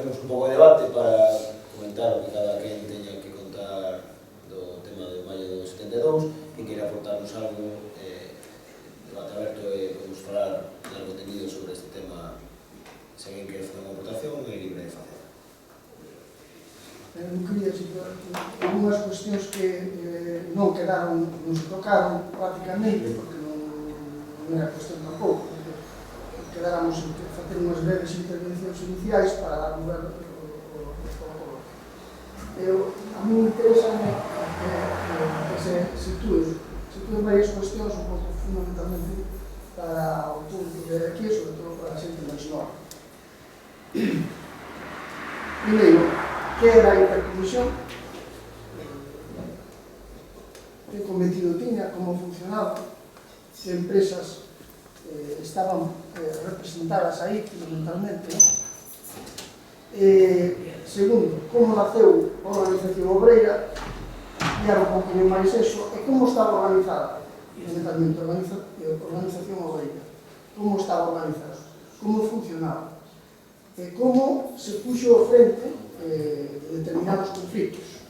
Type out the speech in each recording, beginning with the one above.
abrimos un pouco de debate para comentar o que cada quen teña que contar do tema de maio do 72, que queira aportarnos algo, debate aberto e podemos falar de contenido sobre este tema. Se alguén quere facer unha aportación, é libre de facer. Eu quería citar algunhas cuestións que non quedaron, non se tocaron prácticamente, porque non era cuestión tampouco, quedáramos en facer unhas breves intervencións iniciais para dar lugar ao a mí me interesa que se situen varias cuestións un pouco fundamentalmente para o público que é aquí e sobre todo para a xente máis nova. Primeiro, que era a intercomisión, que cometido tiña, como funcionaba, que empresas estaban representadas aí fundamentalmente. Segundo, como naceu a organización obreira, e era un pouquinho máis eso, e como estaba organizada fundamentalmente a organización obreira, como estaba organizada, como funcionaba, e como se puxo frente determinados conflitos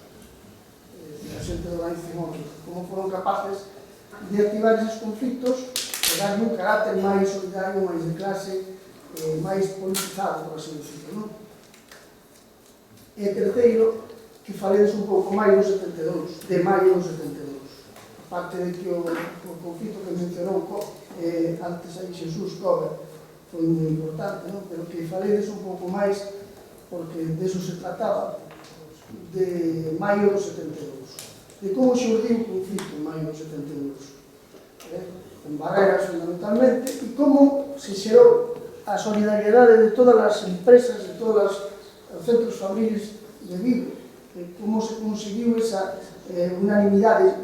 da xente da organización obreira, como foron capaces de activar esos conflitos e dar un carácter máis solidario, máis de clase, máis politizado, por así decirlo, non? E terceiro, que faledes un pouco máis do 72, de maio do 72. Aparte de que o conflito que mencionou antes aí Xesús Cover foi moi importante, non? Pero que faledes un pouco máis, porque deso se trataba, de maio do 72. De como xurdiu o conflito en maio do 72. Con barreras fundamentalmente, e como se xerou a solidariedade de todas as empresas, de todos os centros fabriles de Vigo, como se conseguiu esa unanimidade,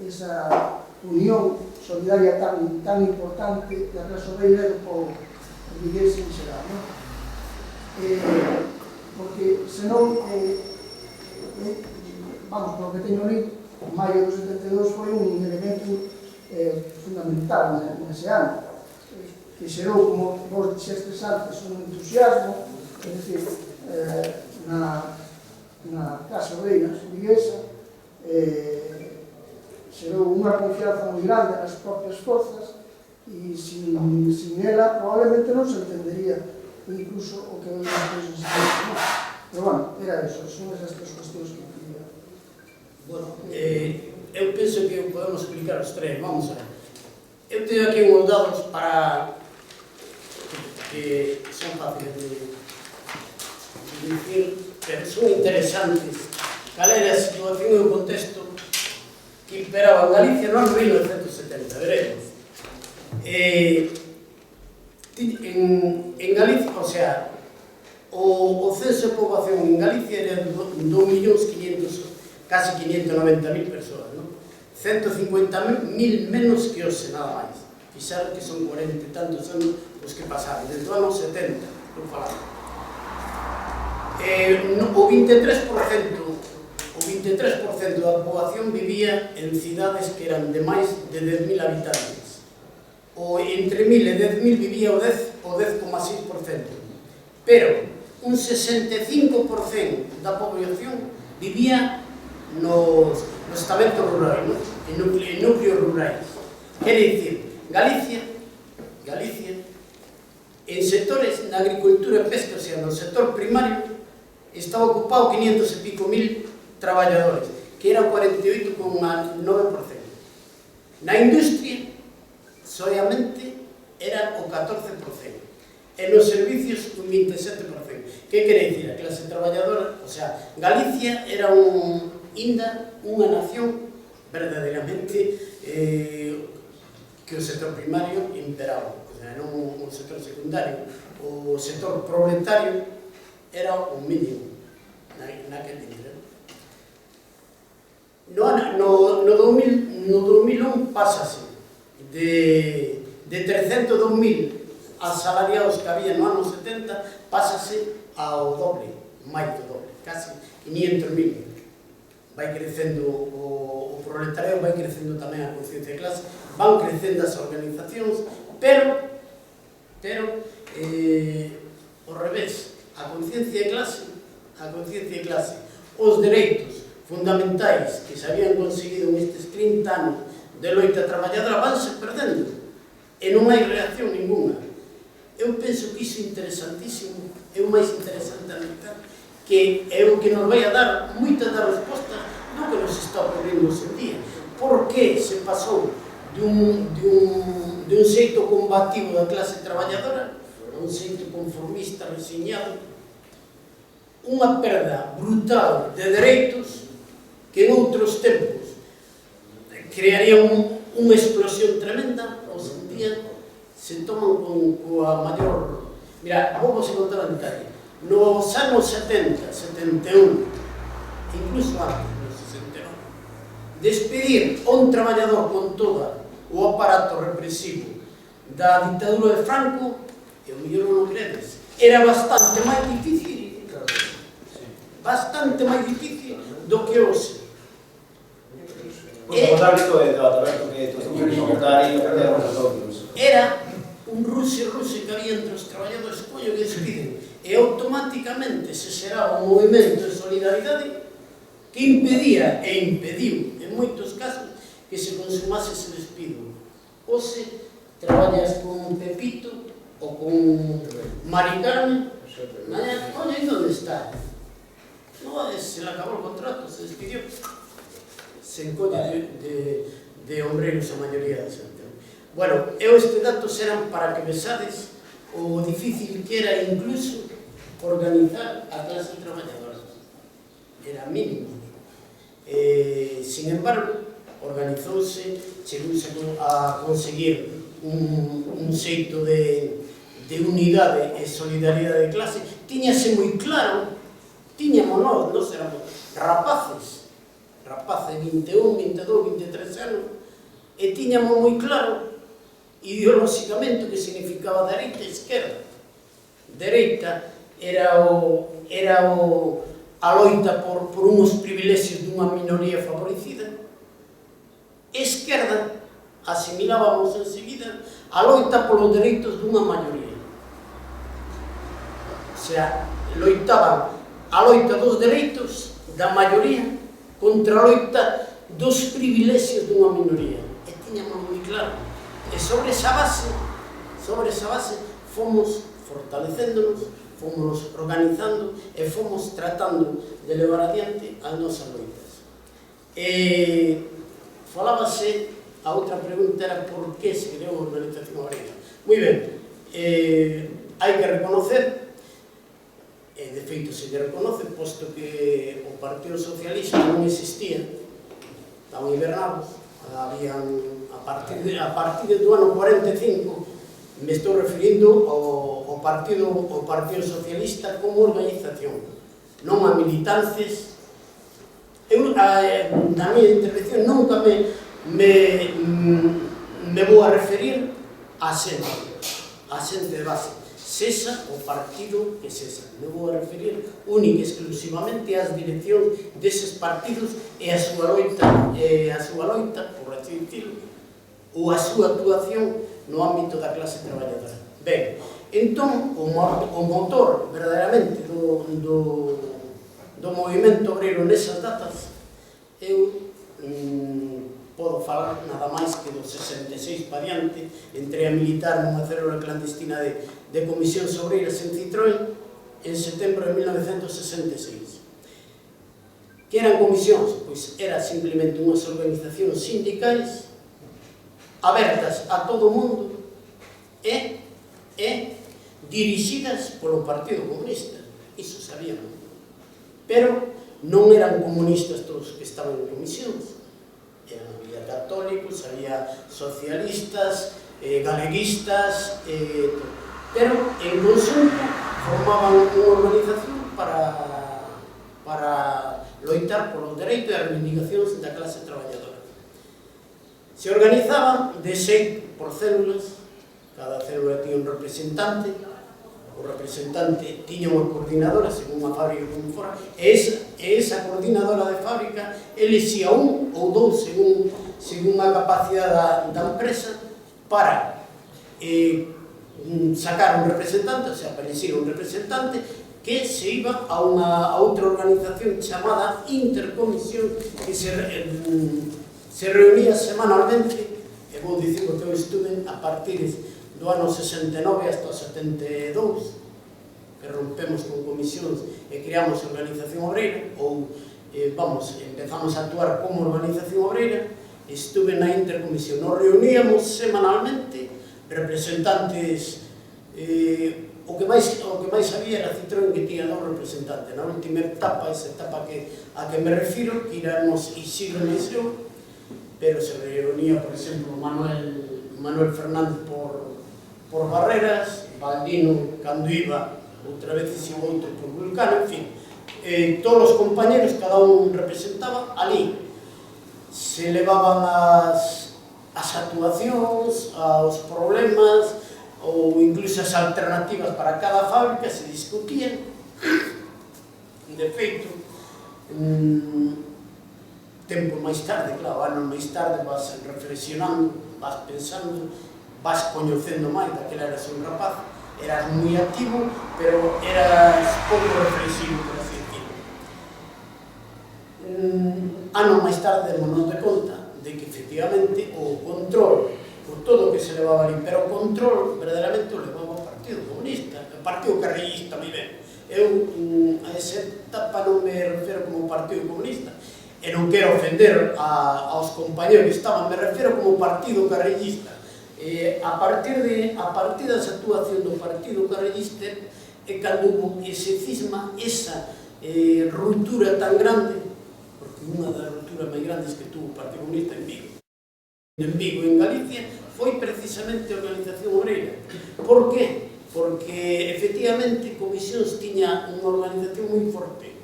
esa unión solidaria tan importante da clase obreira e do povo vigués en xeral, non? Porque senón, vamos, polo que teño lido, maio do 72 foi un elemento fundamental nese ano, que xerou, como vos dixestes antes, un entusiasmo, é dicir, na clase obreira viguesa, xerou unha confianza moi grande nas propias forzas, e sin ela probablemente non se entendería incluso o que veio despois de ser. Pero, bueno, era eso, son esas tres cuestións que quería. Bueno, eu penso que podemos explicar os tres, vamos a ver. Eu teño aquí uns dados para que son fáciles de dicir, pero son interesantes. Cal era a situación e o contexto que imperaba en Galicia no ano 1970, veremos. En Galicia, o sea, o censo de poboación en Galicia era de 2.500.000, casi 590.000 persoas, non? 150.000 menos que hoxe, nada máis. Fixar que son 40 e tantos anos os que pasaron, desde o ano 70, por falar. O 23% da poboación vivía en cidades que eran de máis de 10.000 habitantes. O entre 1.000 e 10.000 vivía o 10,6%. Pero un 65% da poboación vivía nos estamentos rurais, en núcleos rurais. Quere dicir, Galicia, en sectores na agricultura e pesca, o sea, no sector primario, estaba ocupado 500 e pico mil traballadores, que era o 48,9%. Na industria, soamente era o 14%. E nos servicios, un 27%. Que quere dicir? A clase traballadora, o sea, Galicia era ainda unha nación verdadeiramente que o sector primario imperaba, o sea, non o sector secundario. O sector proletario era o mínimo naquele nivel. No 2001 pásase de 302.000 asalariados que había no ano 70, pásase ao doble, máis do doble, casi 500.000. Vai crecendo o proletariado, vai crecendo tamén a conciencia de clase, van crecendo as organizacións, pero ao revés, a conciencia de clase, os dereitos fundamentais que se habían conseguido nestes 30 anos de loita traballadora vanse perdendo e non hai reacción ninguna. Eu penso que iso é interesantísimo, é o máis interesante analizar, que é o que nos vai a dar moitas das respostas do que nos está ocorrendo hoxe en día. Por que se pasou dun xeito combativo da clase traballadora a un xeito conformista, resignado, unha perda brutal de dereitos que en outros tempos crearían unha explosión tremenda, hoxe en día se toman coa maior... Mira, vou vos contar un detalle. Nos anos 70, 71, incluso antes, nos 69, despedir a un traballador con todo o aparato represivo da ditadura de Franco, e o mellor non o credes, era bastante máis difícil, do que hoxe. Era un ruxe que había entre os traballadores, coño, que despiden, e automáticamente se xeraba un movimento de solidaridade que impedía e impediu, en moitos casos, que se consumase ese despido. Hoxe, traballas con Pepito ou con Mari Carmen, mañana, coño, e onde está? No, se le acabou o contrato, se despidió. Se encolle de ombreiros a maioría da xente. Bueno, estes datos eran para que vexades o difícil que era incluso organizar a clase traballadora. Era mínimo. Sin embargo, organizouse, chegouse a conseguir un xeito de unidade e solidaridade de clase. Tiñase moi claro, tiñamos nós éramos rapaces de 21, 22, 23 anos, e tiñamos moi claro ideolóxicamente o que significaba dereita e esquerda. Dereita era a loita por unhos privilexios dunha minoría favorecida. Esquerda, asimilábamos enseguida, a loita polos dereitos dunha maioría. O sea, loitaban a loita dos dereitos da maioría contra a loita dos privilexios dunha minoría. E tiñamos moi claro. E sobre esa base fomos fortalecéndonos, fomos organizando e fomos tratando de levar adiante as nosas loitas. Falábase, a outra pregunta era por que se creou a organización obrera. Moi ben, hai que reconocer, e de feito se lle reconoce, posto que o Partido Socialista non existía, estaban hibernados, habían, a partir do ano 45, me estou referindo ao Partido Socialista como organización, non a militantes. Eu, na miña intervención, nunca me vou a referir a xente de base, sexa o partido que sexa. Me vou a referir única e exclusivamente ás direccións deses partidos e a súa loita, por así dicilo, ou a súa actuación no ámbito da clase traballadora. Ben, entón, o motor, verdadeiramente, do movimento obreiro nesas datas, eu podo falar nada máis que do 66 pa diante, entrei a militar nunha célula clandestina de comisións obreiras en Citroën en setembro de 1966. Que eran comisións? Pois era simplemente unhas organizacións sindicais abertas a todo o mundo e dirixidas polo Partido Comunista. Iso sabíamos. Pero non eran comunistas todos que estaban en comisións. Había católicos, había socialistas, galeguistas, pero en conjunto formaban unha organización para loitar polos dereitos e as reivindicacións da clase traballadora. Se organizaban de xeito por células, cada célula tiña un representante, o representante tiña unha coordinadora según a fábrica como fora, e esa coordinadora de fábrica elixía un ou dous según a capacidade da empresa para sacar un representante, o sea, para elixir un representante que se iba a outra organización chamada Intercomisión, que se reunía semanalmente, e vou dicir que eu estuve a partir do ano 69 hasta o 72, que rompemos con comisións e creamos a Organización Obreira, ou, empezamos a actuar como Organización Obreira. Estuve na Intercomisión, nos reuníamos semanalmente, representantes, o que máis había era Citroën, que tiña 2 representantes. Na última etapa, esa etapa a que me refiro, que éramos Isidro e eu, pero se reunía, por exemplo, Manuel Fernández por Barreras, Baldino cando iba, outra vez e outro por Vulcano, en fin, todos os compañeros, cada un representaba. Ali se levaban as actuacións, os problemas, ou incluso as alternativas para cada fábrica, se discutían. De feito, tempo máis tarde, claro, anos máis tarde, vas reflexionando, vas pensando, vas coñecendo máis. Daquela eras un rapaz, eras moi activo, pero eras pouco reflexivo, por así decirlo. Anos máis tarde demos de conta de que efectivamente o control por todo o que se levaba ali, pero o control verdadeiramente o levaba o Partido Comunista, o Partido Carrillista, moi ben. Eu a esa etapa non me refiro como Partido Comunista, e non quero ofender aos compañeros que estaban, me refiro como Partido Carrillista. A partir das actuacións do Partido Carrillista é cando hubo ese cisma, esa ruptura tan grande, porque unha das rupturas máis grandes que tuvo o Partido Comunista en Vigo, en Galicia, foi precisamente a Organización Obreira. Por qué? Porque, efectivamente, Comisións tiña unha organización moi forte,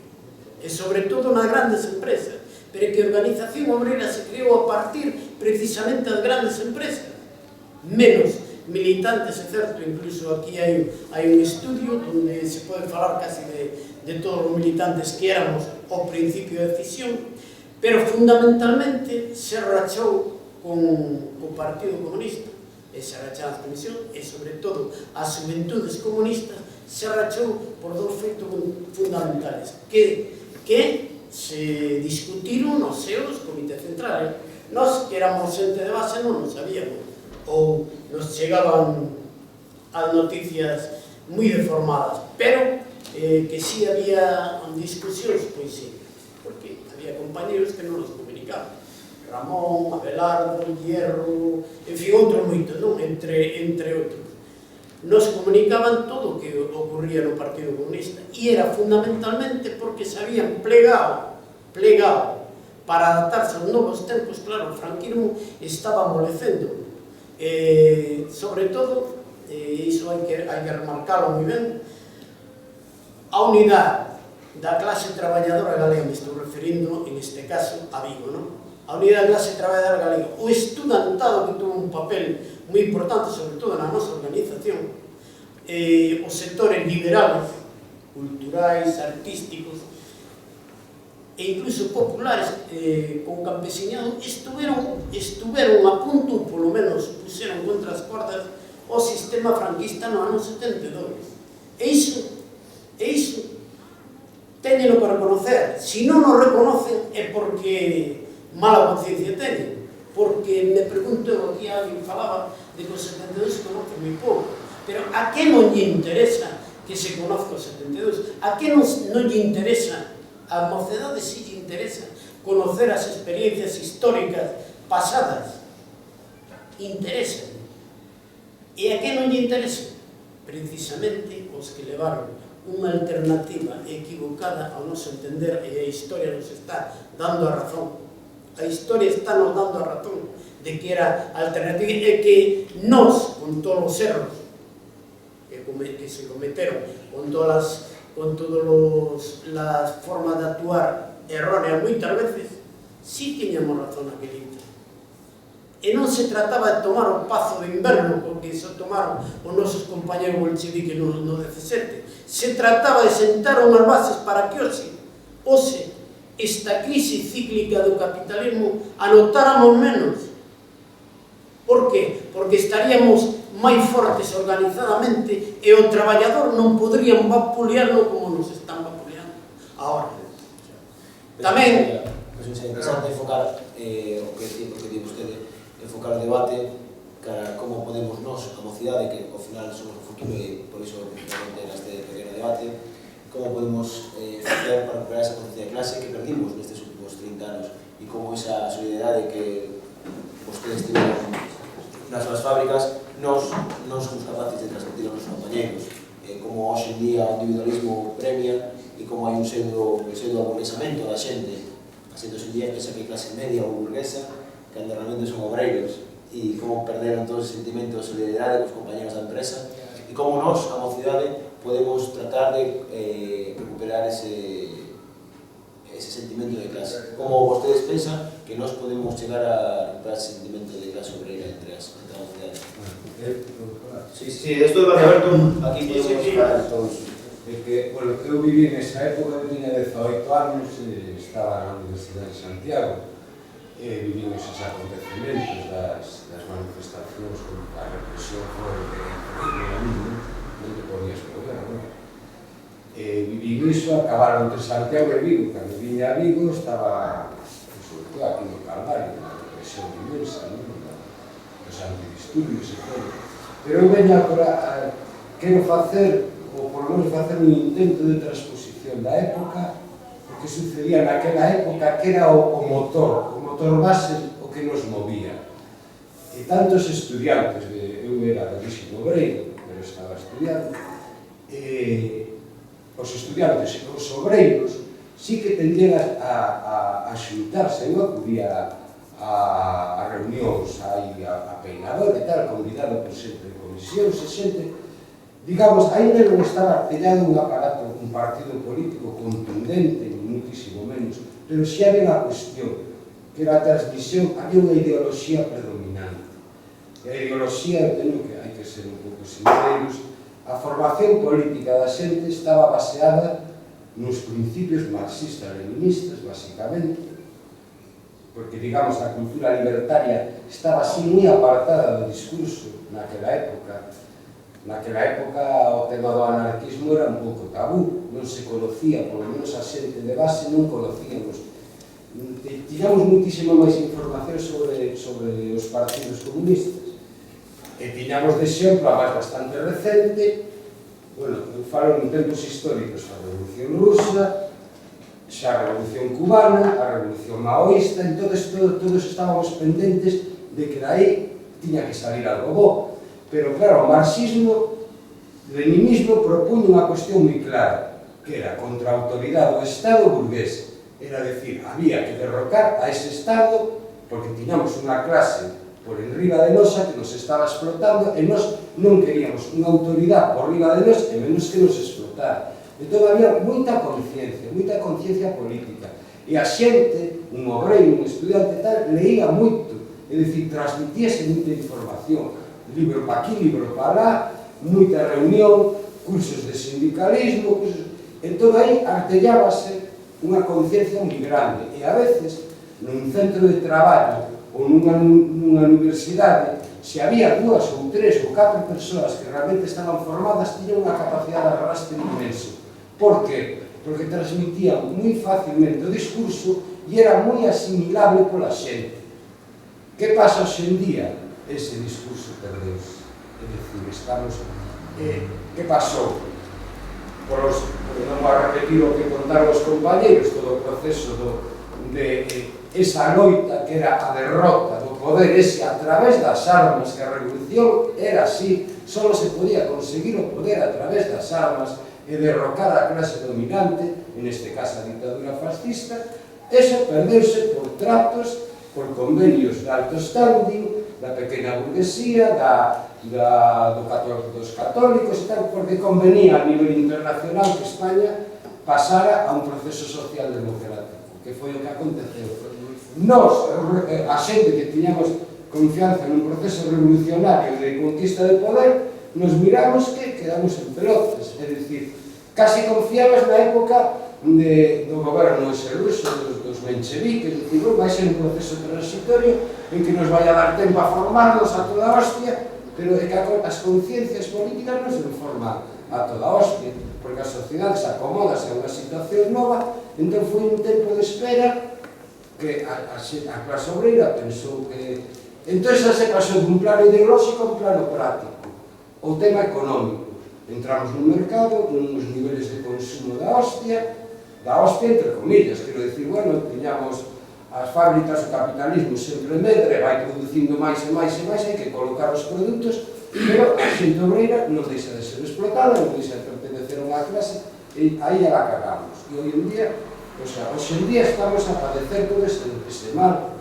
e sobre todo nas grandes empresas, pero que a Organización Obreira se creou a partir precisamente das grandes empresas, menos militantes, é certo, incluso aquí hai un estudio onde se pode falar casi de todos os militantes que éramos ao principio da decisión, pero fundamentalmente se rachou con o Partido Comunista, e se racharon as comisións, e sobre todo as xuventudes comunistas, se rachou por 2 feitos fundamentales que se discutiron nos seus comités centrales. Nós, que éramos xente de base, non nos sabíamos, ou nos chegaban as noticias moi deformadas, pero que si había discusións, pois sí, porque había compañeros que non nos comunicaban. Ramón, Abelardo, Hierro, en fin, outros moitos, non? Entre outros. Nos comunicaban todo o que ocurría no Partido Comunista, e era fundamentalmente porque se habían plegado para adaptarse aos novos tempos. Claro, o franquismo estaba amolecendo. Sobre todo, iso hai que remarcalo moi ben, a unidade da clase traballadora galega, me estou referindo, en este caso, a Vigo, non? A unidade da clase traballadora galega, o estudantado, que tuvo un papel moi importante, sobre todo na nosa organización, os sectores liberales, culturais, artísticos, e incluso populares, con campesiñado, estuveron a punto, polo menos puseron contra as cordas, o sistema franquista no ano 72. E iso, téñeno para reconocer. Se non o reconocen é porque mala conciencia teñen, porque me pregunto, aquí alguén falaba de que o 72 se conoce moi pouco, pero a que non lle interesa que se conozca o 72? A que non lle interesa? A mocedade si lle interesa conocer as experiencias históricas pasadas, interesa. E a que non lle interesa? Precisamente os que levaron unha alternativa equivocada ao noso entender, e a historia nos está dando a razón. A historia está nos dando a razón de que era alternativa, e que nós, con todos os erros que se cometeron, con todas as formas de actuar erróneas moitas veces, sí tiñamos razón aquel intre. E non se trataba de tomar o pazo de inverno, porque iso tomaron os nosos compañeros bolcheviques no 17. Se trataba de sentar unhas bases para que hoxe esta crise cíclica do capitalismo anotáramos menos. Por qué? Porque estaríamos máis fortes organizadamente e o traballador non podrían vapulearlo como nos están vapuleando agora. Tamén é interesante enfocar o que di vostede, enfocar o debate cara como podemos nós, a mocidade, que ao final somos o futuro e por iso principalmente neste pequeno debate, como podemos facer para recuperar esa conciencia de clase que perdimos nestes últimos 30 anos e como esa solidaridade que vostedes tiveron nas súas fábricas non somos capaces de transmitir aos nosos compañeros, como hoxe en día o individualismo premia e como hai un pseudo aburguesamento da xente. A xente hoxe en día pensa que é clase media ou burguesa, cando realmente son obreiros, e como perderon todo ese sentimento de solidaridade cos compañeros da empresa e como nós, a mocidade, podemos tratar de recuperar ese sentimento de clase. Como vostedes pensan que nós podemos chegar a recuperar ese sentimento de clase obreira entre a mocidade? Sí, esto de Aberto, aquí podemos falar todos. É que, bueno, eu viví nesa época, eu tiña 18 anos, estaba na Universidade de Santiago, vivimos esos acontecementos das manifestacións contra a represión foi non te podías mover, non? Viví iso, acabaron entre Santiago e Vigo. Cando viña a Vigo estaba, sobre todo aquí no Calvario, na represión inmensa, non? Os antidisturbios e todo. Pero eu veña quero facer, ou por lo menos facer un intento de transposición da época, o que sucedía naquela época, que era o motor base, o que nos movía. E tantos estudiantes, eu era de origen obreiro, pero estaba estudiando, os estudiantes e os obreiros sí que tendían a xuntarse. Eu acudía a reunións, a peinador e tal, convidado por xente de comisións e xente, digamos, ainda non estaba artellado un aparato, un partido político contundente, ni muitísimo menos, pero si había unha cuestión, que era a transmisión, había unha ideoloxía predominante. E a ideoloxía, teño que hai que ser un pouco sinceros, a formación política da xente estaba baseada nos principios marxistas-leninistas, basicamente, porque, digamos, a cultura libertaria estaba así moi apartada do discurso naquela época. Naquela época o tema do anarquismo era un pouco tabú, non se conocía, por lo menos a xente de base non conocíamos. Tiñamos muitísima máis información sobre os partidos comunistas. E tiñamos de exemplo, a máis bastante recente, bueno, eu falo en tempos históricos, a Revolución Rusa, xa a Revolución Cubana, a Revolución Maoísta, entonces todos estábamos pendentes de que dai tiña que salir algo bo. Pero claro, o marxismo, o leninismo propuña unha cuestión moi clara, que era contra a autoridade do Estado burgués. Era decir, había que derrocar a ese Estado porque tiñamos unha clase por enriba de nosa que nos estaba explotando e nós non queríamos unha autoridade por riba de nós e menos que nos explotara. Entón había moita conciencia política. E a xente, un obreiro, un estudiante tal, leía moito, é dicir, transmitíase moita información. Libro pa aquí, libro pa lá, moita reunión, cursos de sindicalismo, entón aí artellábase unha conciencia moi grande e a veces nun centro de traballo ou nunha universidade se había 2 ou 3 ou 4 persoas que realmente estaban formadas tiñan unha capacidade de arrastre inmenso. Por que? Porque transmitían moi facilmente o discurso e era moi asimilable pola xente. Que pasa hoxe en día? Ese discurso perdeuse. É dicir, estamos... Que pasou? Non vou a repetir o que contaron os compañeros, todo o proceso de esa loita que era a derrota do poder ese a través das armas, que a revolución era así, só se podía conseguir o poder a través das armas e derrocar a clase dominante, en este caso a ditadura fascista. Eso perdeuse por tratos, por convenios de alto standing, da pequena burguesía, dos católicos e tal, porque convenía a nivel internacional que España pasara a un proceso social democrático, que foi o que aconteceu. Nós, a xente que tiñamos confianza nun proceso revolucionario de conquista de poder, nos miramos que quedamos en pelotas, é dicir, casi confiabas na época do goberno ese ruso, dos mencheviques, vai ser un proceso transitorio en que nos vai a dar tempo a formarnos a toda hostia, pero é que as conciencias políticas non se forman a toda hostia, porque a sociedade se acomodase a unha situación nova, entón foi un tempo de espera que a clase obreira pensou que... Entón xa se pasou dun plano ideolóxico a un plano práctico, o tema económico. Entramos nun mercado, con uns niveles de consumo da hostia entre comillas, quero dicir, bueno, tiñamos as fábricas, o capitalismo sempre medra, vai producindo máis e máis e máis, hai que colocar os produtos, pero a xente obreira non deixa de ser explotada, non deixa de pertenecer a unha clase, e aí a la cagamos. E hoxe en día, estamos a padecer todo ese mal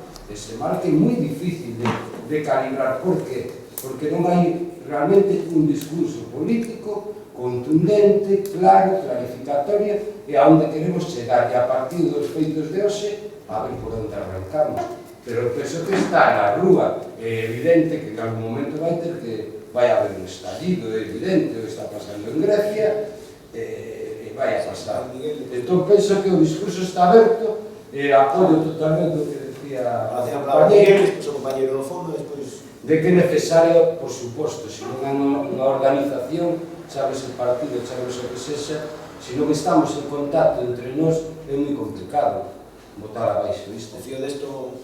que é moi difícil de calibrar. Por qué? Porque non hai realmente un discurso político contundente, claro, clarificatorio, e a onde queremos chegar, e a partir dos feitos de hoxe, a ver por onde arrancamos. Pero penso que está na rúa, é evidente que en algún momento vai haber un estallido, é evidente, o está pasando en Grecia, e vai a pasar. Entón penso que o discurso está aberto, e apoio totalmente o que decía o compañeiro do fondo, despois... de que é necesario, por suposto, se non é unha organización, sabes o partido, sabes o que sexa, se non estamos en contacto entre nós, é moi complicado botar abaixo isto. O fío desto,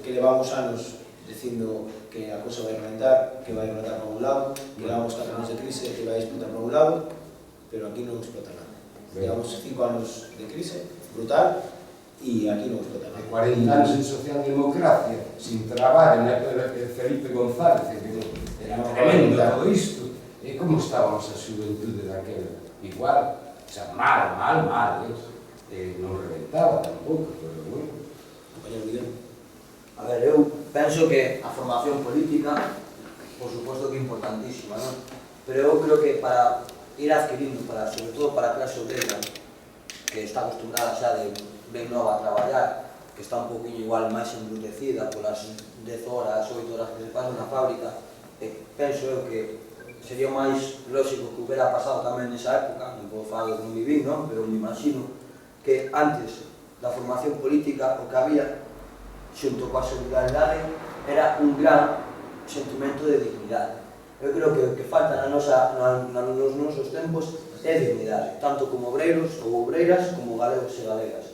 que levamos anos dicindo que a cosa vai reventar, que vai reventar por un lado, que levamos 4 anos de crise, que vai explotar por un lado, pero aquí non explota nada. Levamos 5 anos de crise, brutal, e aquí non explota nada. 40 anos en socialdemocracia, sin traballo, Felipe González, que era tremendo todo isto. E como estábamos a xuventude daquela? Igual, xa mal, non reventaba tampouco, pero bueno. Compañero Miguel. A ver, eu penso que a formación política, por suposto que é importantísima, non? Pero eu creo que para ir adquirindo, sobre todo para a clase obreira, que está acostumbrada xa de ben nova a traballar, que está un poquinho igual máis embrutecida polas 10 horas, 8 horas que se pasan na fábrica, penso eu que sería máis lógico que houbera pasado tamén nesa época, non podo falar que non vivín, non? Pero me imagino que antes da formación política o que había, xunto coa solidaridade, era un gran sentimento de dignidade. Eu creo que o que falta nos nosos tempos é dignidade, tanto como obreiros ou obreiras como galegos e galegas.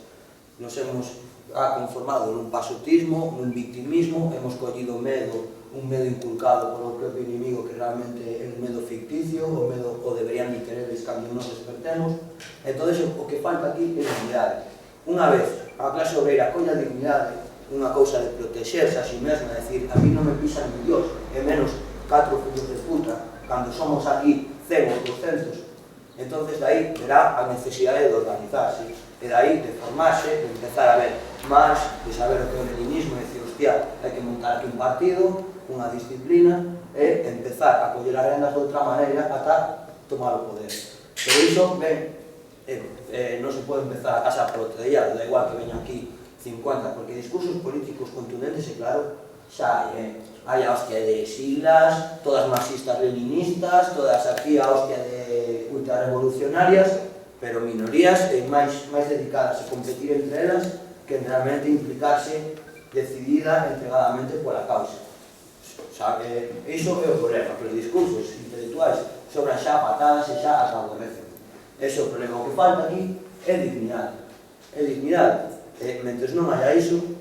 Nos hemos conformado nun pasotismo, nun victimismo, hemos collido medo, un medo inculcado por o propio inimigo que realmente é un medo ficticio, o medo o deberían de quereres cando nos despertemos. Entón, o que falta aquí é dignidade. Unha vez a clase obreira colla dignidade, unha cousa de protexerse a si mesma, decir, a mí non me pisa ni Dios, e menos 4 fillos de puta, cando somos aquí 100 ou 200, entonces dai verá a necesidade de organizarse, e dai de formarse, de empezar a ver máis, de saber o que é o leninismo, e decir, hostia, hai que montar aquí un partido, unha disciplina, e empezar a coller as rendas de outra maneira ata tomar o poder. Pero iso, ben, non se pode empezar a casa por outro día, da igual que veña aquí 50, porque discursos políticos contundentes e claro, xa hai a hostia de siglas, todas marxistas-leninistas, todas aquí a hostia de ultrarevolucionarias, pero minorías máis dedicadas a competir entre elas que realmente implicarse decidida, entregadamente pola causa. Iso é o problema, que os discursos intelectuais sobran xa patadas e xa as aborrecen. Ese é o problema. O que falta aquí é dignidade. É dignidade. Mentres non haya iso,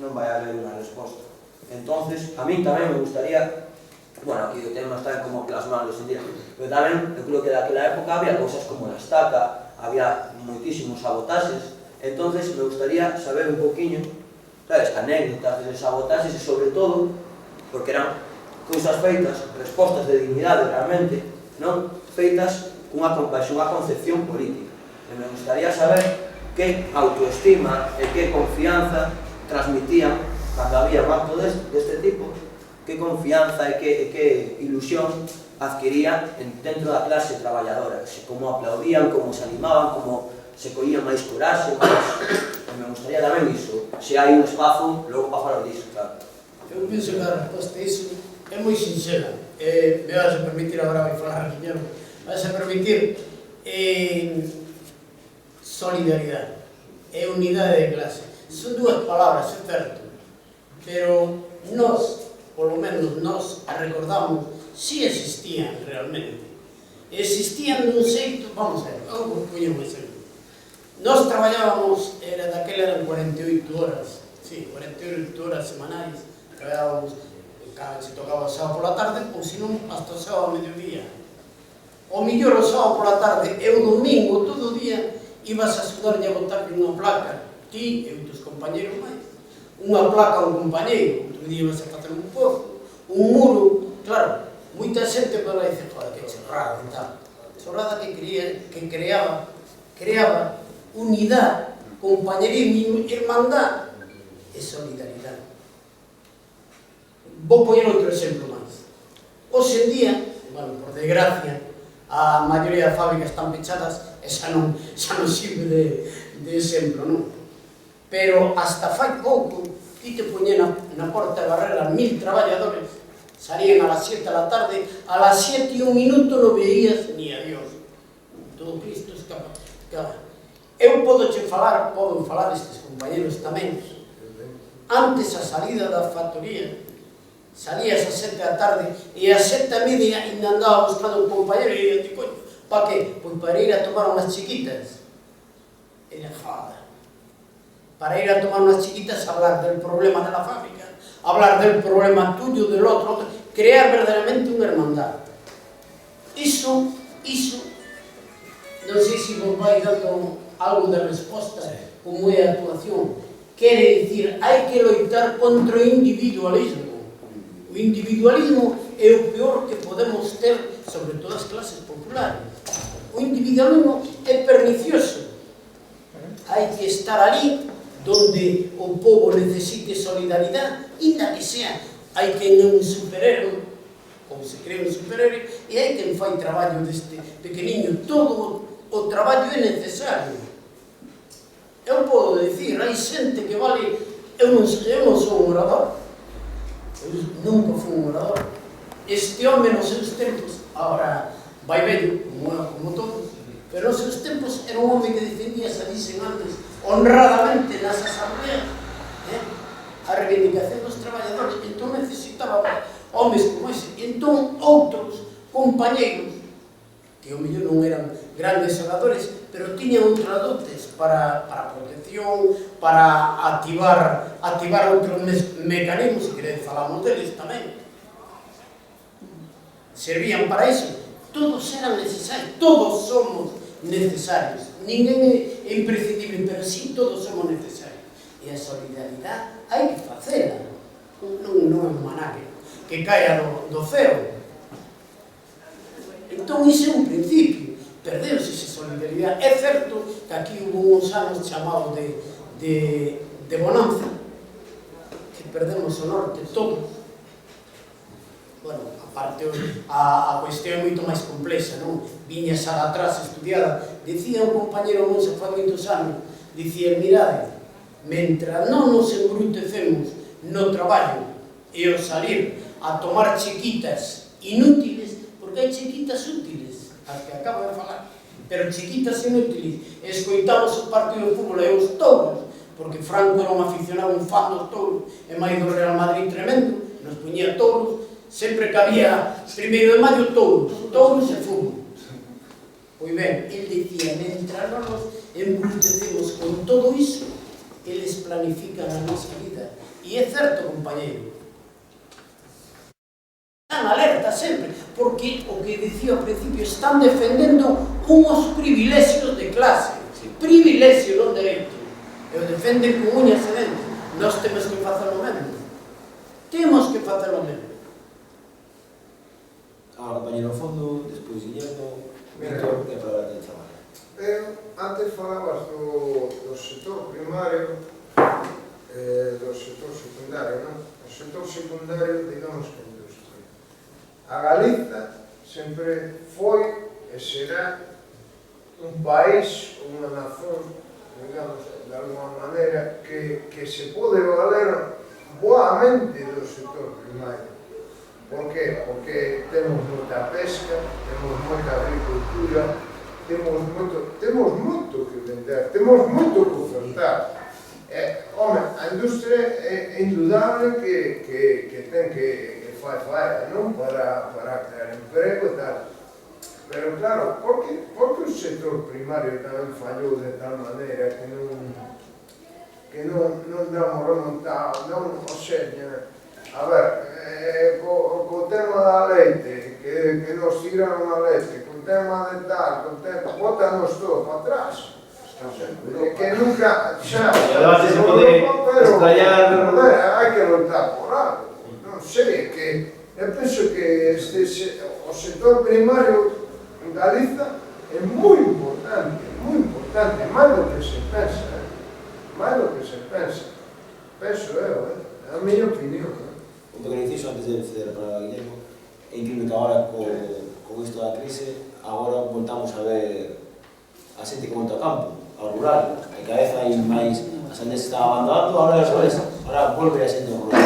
non vai haber unha resposta. Entonces, a min tamén me gustaría, bueno, aquí o tema está en como plasmado en día, pero tamén, eu creo que daquela época había cousas como la estaca, había moitísimos sabotaxes, entonces me gustaría saber un poquinho, sabes, anécdotas de sabotaxes e sobre todo, porque eran cousas feitas, respostas de dignidade realmente, non feitas cunha concepción política. E me gustaría saber que autoestima e que confianza transmitían cando había un acto deste tipo, que confianza e que ilusión adquirían dentro da clase traballadora, como aplaudían, como se animaban, como se collían máis coraxe, me gustaría tamén iso, se hai un espazo logo para falar diso, claro. Eu penso que a resposta a iso é moi sinxela. Me vas a permitir, agora vai falar a Guillermo, vas a permitir solidaridade e unidade de clase. Son dúas palabras, é certo, pero nós, polo menos nós a recordamos, si existían realmente. Existían dun xeito, vamos a ver, vou poñer un exemplo. Nós traballábamos, daquela eran 48 horas, sí, 48 horas semanais, traballábamos, se tocaba o sábado pola tarde, ou senón hasta o sábado a mediodía. O millor o sábado pola tarde e o domingo, todo o día, ibas a sudarlle a botarlle unha placa, ti e os teus compañeros máis, unha placa a un compañeiro, outro día ibas a facer un pozo, un muro, claro, moita xente para dicer, joder, que chorrada e tal. Chorrada que creaba unidade, compañerismo, irmandad e solidaridade. Vou poñer outro exemplo máis. Hoxe en día, bueno, por desgracia, a maioría das fábricas están pechadas e xa non sirve de exemplo, non? Pero hasta fai pouco, ti te poñen na porta de Barrera 1000 traballadores, salían a las 7 da tarde, a las 7 e un minuto non veías ni a Dios. Todo Cristo escapa. Eu podo falar estes compañeros tamén. Antes a salida da factoría, salías a 7 da tarde e a 7:30 ainda andaba buscando un compañero e dixo, coño, pa que? Pois para ir a tomar unhas chiquitas. E joder, para ir a tomar unhas chiquitas, hablar del problema de la fábrica, hablar del problema tuyo, del otro, crear verdadeiramente unha hermandad. Iso, non sei se vos vai dando algo de resposta, como é a actuación. Quere dicir, hai que loitar contra o individualismo. O individualismo é o peor que podemos ter, sobre todo as clases populares. O individualismo é pernicioso. Hai que estar ali donde o povo necesite solidaridade, inda que sea, hai quen é un superhéroe, ou se cree un superhéroe, e hai quen fai traballo deste pequeniño. Todo o traballo é necesario. Eu podo dicir, hai xente que vale, eu non sou un orador, eu nunca fui un orador. Este home nos seus tempos, agora vai vello, como todos, pero nos seus tempos era un home que defendía, xa dixen antes, honradamente nas asambleas, a reivindicación dos traballadores. Entón necesitaba homes como ese. Entón outros compañeiros, que ao mellor non eran grandes oradores, pero tiñan outras dotes para protección, para activar outros mecanismos, se queredes falamos deles tamén. Servían para iso. Todos eran necesarios, todos somos necesarios. Ninguén é imprescindible, pero sí todos somos necesarios. E a solidaridade hai que facela. Non é un maná que caia do ceo. Entón, iso é un principio. Perdeuse esa solidaridade. É certo que aquí hubo uns anos chamados de bonanza, que perdemos o norte todos. Bueno, aparte, a cuestión é moito máis complexa, non? Viña xa atrás estudiada. Dicía un compañero meu, xa fai moitos anos, dicía, mirade, mentre non nos embrutecemos no traballo e ao salir a tomar chiquitas inútiles, porque hai chiquitas útiles, as que acabo de falar, pero chiquitas inútiles, escoitamos o partido de fútbol e os touros, porque Franco era un aficionado, un fan dos touros, e máis do Real Madrid tremendo, nos poñía touros, sempre que había 1 de maio touros e fútbol. Pois ben, el dicía, mentre non nos embrutecemos con todo iso, eles planifican a nosa vida. E é certo, compañeiro. Están alerta sempre, porque o que dicía ao principio, están defendendo unhos privilexios de clase. Privilexios, non dereito. E o defenden con uñas e dentes. Nós temos que facer o mesmo. Temos que facer o mesmo. Compañero fondo, despois Guillermo, que para que chaval. Antes falabas do sector primario e do sector secundario, non? O sector secundario, digamos que a industria. A Galiza sempre foi e será un país, unha nación, digamos, de alguma maneira, que se pode valer boamente do sector primario. Por qué? Porque temos moita pesca, temos moita agricultura, temos moito que vender, temos moito que ofertar. Home, a industria é indudable que ten que fai falla, non? Para crear emprego e tal. Pero claro, por que o sector primario tamén fallou de tal maneira que non damos remontado, non, o sea, a ver, co tema da leite, que nos tiraron a leite, co tema de tal, botanos todo para atrás. Que nunca, xa, O debate se pode explayar. Hai que lotar por algo. Non sei, que eu penso que o sector primario en Galiza é moi importante, máis do que se pensa, máis do que se pensa. Penso eu, é a miña opinión. Un pequeno inciso antes de ceder para Guillermo. É incrível que agora, con isto da crise, agora voltamos a ver a xente que monta o campo, ao rural, e cada vez hai máis, a xente se está abandonando, agora volve a xente ao rural.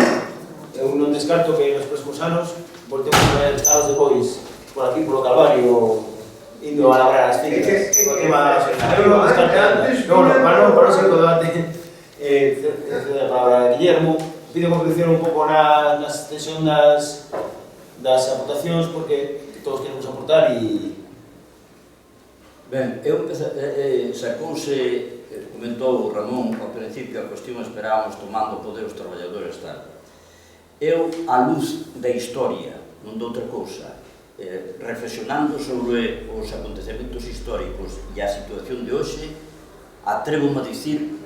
Eu non descarto que nos próximos anos voltemos a ver anos depois, por aquí, polo Calvario, indo a labrar as fincas, o tema eu non descarto nada. Para non seguir o debate, a palabra a Guillermo, pido conclusión un pouco na extensión das aportacións, porque todos queremos aportar e... Ben, sacouse, comentou Ramón ao principio, a cuestión esperábamos tomando o poder os traballadores tal. Eu, á luz da historia, non de outra cousa, reflexionando sobre os acontecementos históricos e a situación de hoxe, atrevo-me a dicir,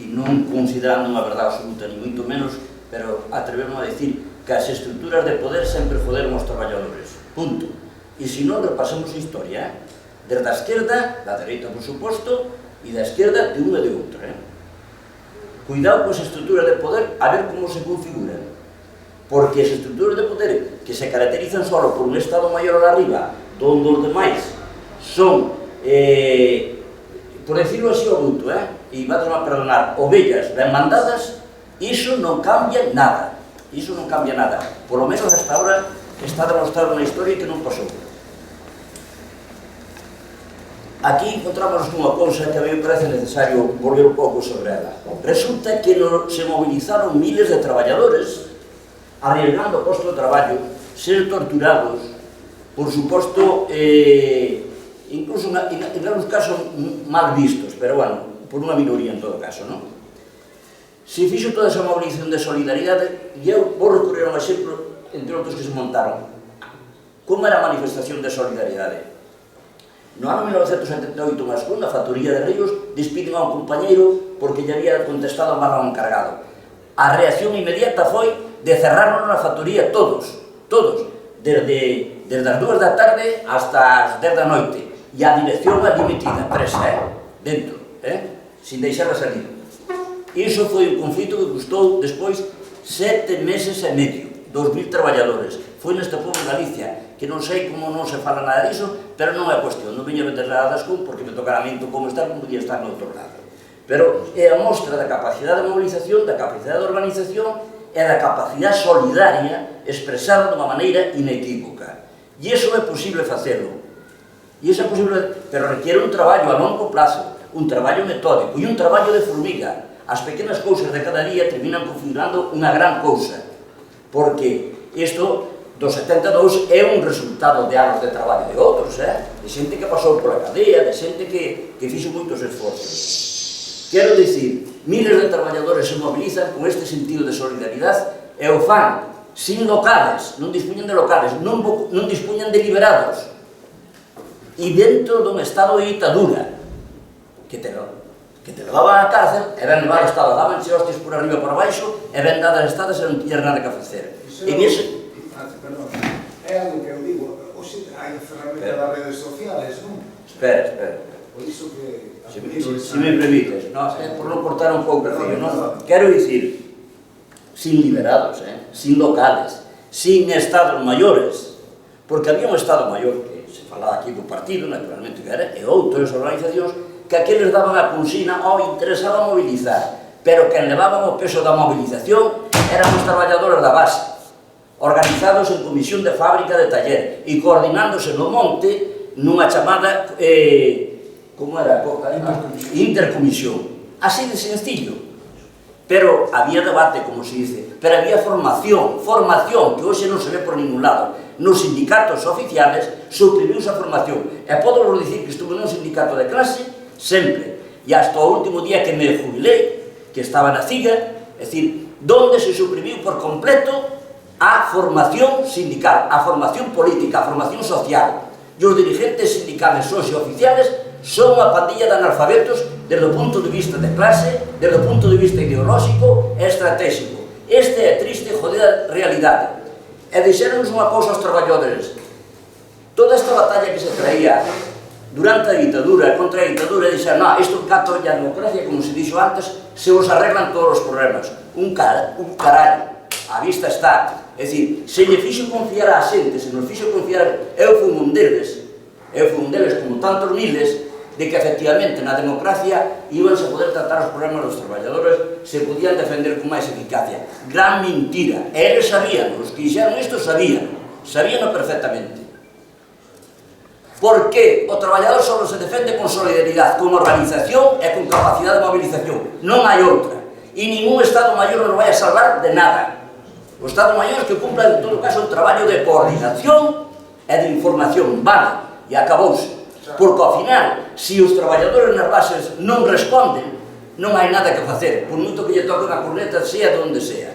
e non considerando unha verdade absoluta, ni moito menos, pero atrevo-me a dicir que as estruturas de poder sempre foderon os traballadores. Punto. E se non repasamos a historia, desde a esquerda, da dereita, por suposto, e da esquerda de unha e de outra. Cuidado con as estruturas de poder, a ver como se configuran. Porque as estruturas de poder que se caracterizan solo por un Estado maior arriba, donde os demais son, por decirlo así ao bruto, e vais a perdonar, ovellas ben mandadas, iso non cambia nada. Iso non cambia nada. Por lo menos hasta ahora está demostrado na historia que non pasou. Aquí encontramos unha cousa que a mí me parece necesario volver un pouco sobre ela. Resulta que se movilizaron miles de traballadores arriesgando o posto de traballo, ser torturados, por suposto, incluso en algunos casos mal vistos, pero bueno, por unha minoría en todo caso, non? Se fixo toda esa movilización de solidaridade, e eu vou recurrir a un exemplo, entre outros que se montaron. Como era a manifestación de solidaridade? No ano 1978, na segunda factoría de Ríos, despiden a un compañeiro porque lle había contestado mal a un encargado. A reacción inmediata foi de cerrarnos na factoría todos, desde as 2 da tarde hasta as 10 da noite. E a dirección admitida, presa, dentro, sin deixarla salir. Iso foi un conflito que custou despois 7 meses e medio, 2.000 traballadores. Foi neste pobo de Galicia, que non sei como non se fala nada diso, pero non é cuestión, non veño a meter nada das con, porque me tocará a mí como estar, como podía estar no outro lado. Pero é a mostra da capacidade de movilización, da capacidade de organización e da capacidade solidaria expresada de unha maneira inequívoca. E iso é posible facelo. E iso é posible, pero requiere un traballo a longo plazo, un traballo metódico e un traballo de formiga. As pequenas cousas de cada día terminan configurando unha gran cousa, porque isto do 72 é un resultado de anos de traballo de outros, de xente que pasou pola cadea, de xente que fixo moitos esforzos. Quero dicir, miles de traballadores se mobilizan con este sentido de solidaridade e o fan sin locales, non dispuñan de locales, non dispuñan de liberados, e dentro dun estado de ditadura que te levaban a cárcel e ben levado a estado, daban hostias por arriba e por baixo e ben dadas estadas e non tiñan nada que facer. Perdón, é algo que eu digo, hoxe hai ferramenta das redes sociales, non? Espera. Por iso que... Se me permites, por non cortar un pouco, quero dicir, sin liberados, sin locales, sin estados maiores, porque había un estado maior que se falaba aquí do partido, naturalmente que era, e outras organizacións que aqueles daban a consigna ao interesaba mobilizar, pero que levaban o peso da movilización eran os traballadores da base, organizados en comisión de fábrica de taller e coordinándose no monte nunha chamada como era? Intercomisión. Así de sencillo. pero había debate, como se dice, pero había formación, que hoxe non se ve por ningún lado. Nos sindicatos oficiales suprimiuse a formación. E podo dicir que estuve nun sindicato de clase sempre, e hasta o último día que me jubilei, que estaba na CIGA, é dicir, donde se suprimiu por completo a formación sindical, a formación política, a formación social. E os dirigentes sindicales hoxe oficiales son unha pandilla de analfabetos desde o punto de vista de clase, desde o punto de vista ideolóxico e estratégico. Esta é a triste e jodida realidade. E dixéronos unha cousa aos traballadores. Toda esta batalla que se traía durante a ditadura, contra a ditadura, dixeron, no, isto cato a democracia, como se dixo antes, se os arreglan todos os problemas. Un carallo, a vista está. É dicir, se lle fixo confiar á xente, se nos fixo confiar, eu fui un deles, como tantos miles, de que efectivamente na democracia íbanse a poder tratar os problemas dos traballadores, se podían defender con máis eficacia. Gran mentira. E eles sabían, os que dixeron isto sabían perfectamente. Porque o traballador só se defende con solidaridade, con organización e con capacidade de movilización. Non hai outra. E ningún Estado Maior non vai a salvar de nada. O Estado Maior que cumpla, en todo caso, un traballo de coordinación e de información. Vale, e acabouse. Porque, ao final, se os traballadores nas bases non responden, non hai nada que facer, por moito que lle toque a corneta, sea donde sea.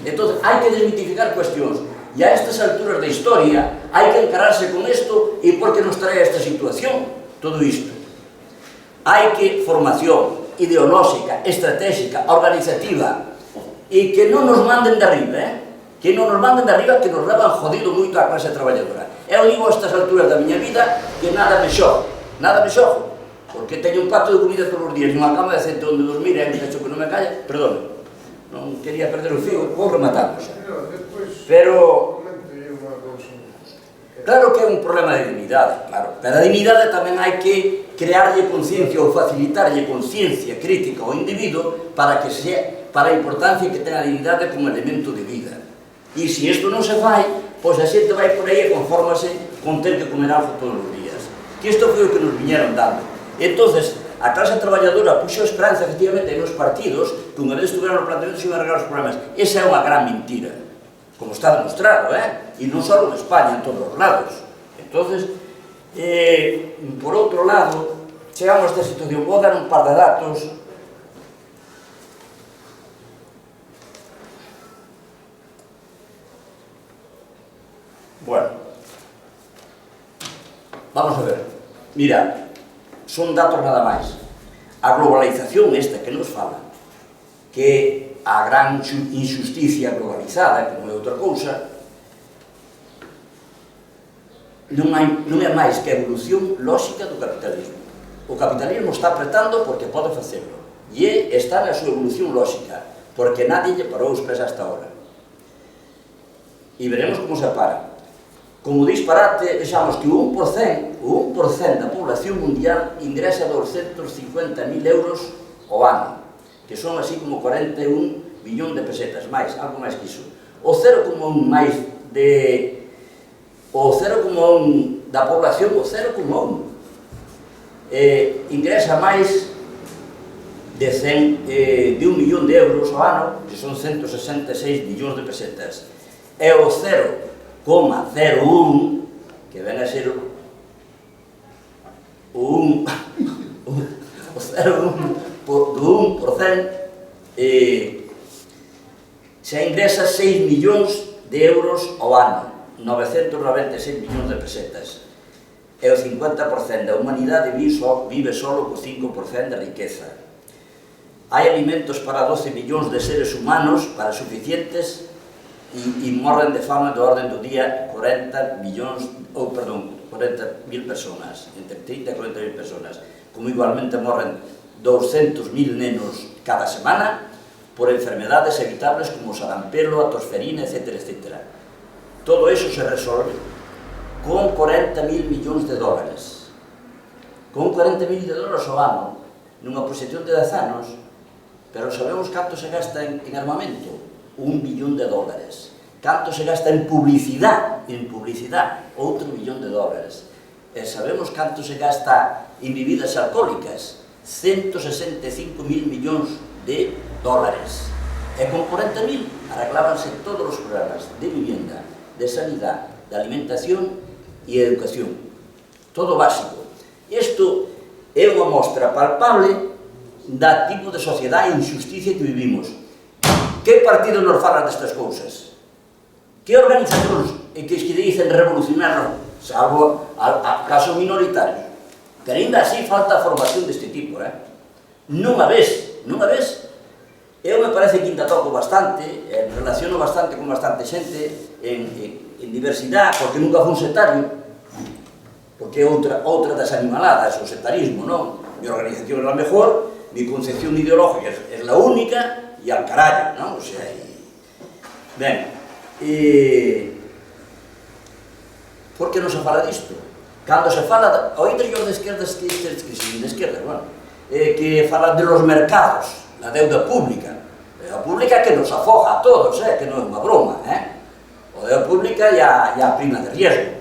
Entón, hai que desmitificar cuestións. E a estas alturas da historia, hai que encararse con isto e por que nos trae esta situación, todo isto. Hai que formación ideolóxica, estratégica, organizativa, e que non nos manden de arriba, que non nos manden de arriba, que nos levan jodido moito a clase traballadora. Eu digo a estas alturas da miña vida que nada me xojo, porque teño un plato de comida todos os días, nunha cama decente onde dormir, e me hecho que non me calla, perdón, non quería perder o fío, vou rematarnos. Pero, claro que é un problema de dignidade, claro, pero a dignidade tamén hai que crearlle conciencia ou facilitarlle conciencia crítica ao individuo para que para a importancia que ten a dignidade como elemento de vida. E se isto non se fai, pois a xente vai por aí e conformase con ter que comer algo todos os días. Que isto foi o que nos viñeron dando. Entonces, a clase traballadora puxo esperanza, efectivamente, nos partidos, que unha vez estuveran no planteamento se iban a arreglar os problemas. Esa é unha gran mentira, como está demostrado, e non só en España, en todos os lados. Entonces, por outro lado, chegamos a esta situación. Vou dar un par de datos. Bueno, vamos a ver. Mira, son datos nada máis. A globalización esta que nos fala, que a gran injusticia globalizada, que non é outra cousa, non é máis que a evolución lóxica do capitalismo. O capitalismo está apretando porque pode facelo. E está na súa evolución lóxica, porque nadie lle parou os pés hasta ahora. E veremos como se para. Como disparate, vexamos que o 1% da población mundial ingresa 250.000 euros ao ano, que son así como 41 billón de pesetas, máis, algo máis que iso. O 0,1 máis de... O 0,1 da población, o 0,1, ingresa máis de 1 millón de euros ao ano, que son 166 billóns de pesetas. E o 0,01, que ven a ser o 0,1 do 1%, se ingresa 6 millóns de euros ao ano, 996 millóns de pesetas. E o 50% da humanidade vive solo co 5% da riqueza. Hai alimentos para 12 millóns de seres humanos, para suficientes, e morren de fame do orden do día 40.000 personas, entre 30 e 40.000 personas, como igualmente morren 200.000 nenos cada semana por enfermedades evitables como o sarampelo, a tosferina, etc. Todo eso se resolve con 40.000 millóns de dólares. Con 40.000 de dólares ao ano, nunha proxección de 10 anos, pero sabemos canto se gasta en armamento? 1 billón de dólares. Canto se gasta en publicidade? Outro billón de dólares. E sabemos canto se gasta en bebidas alcohólicas? 165.000 millóns de dólares. E con 40.000 arreglábanse todos os programas de vivienda, de sanidade, de alimentación e educación. Todo básico. Isto é unha mostra palpable da tipo de sociedade e injusticia que vivimos. Que partido nos falan destas cousas? Que organizacións que dicen revolucionar, salvo a casos minoritarios? Pero ainda así falta formación deste tipo, non a ves, eu me parece que ainda toco bastante, relaciono bastante con bastante xente en diversidade, porque nunca fui un setario, porque é outra das animaladas, o setarismo, non? Mi organización é a mellor, mi concepción ideológica é a única, e al carallo, non? O sea, ben, por que non se fala disto? Cando se fala, oídes os de esquerdas que son de esquerdas, bueno, que falan de los mercados, la deuda pública. A pública que nos afoga a todos, que non é unha broma, O deuda pública e a prima de riesgo.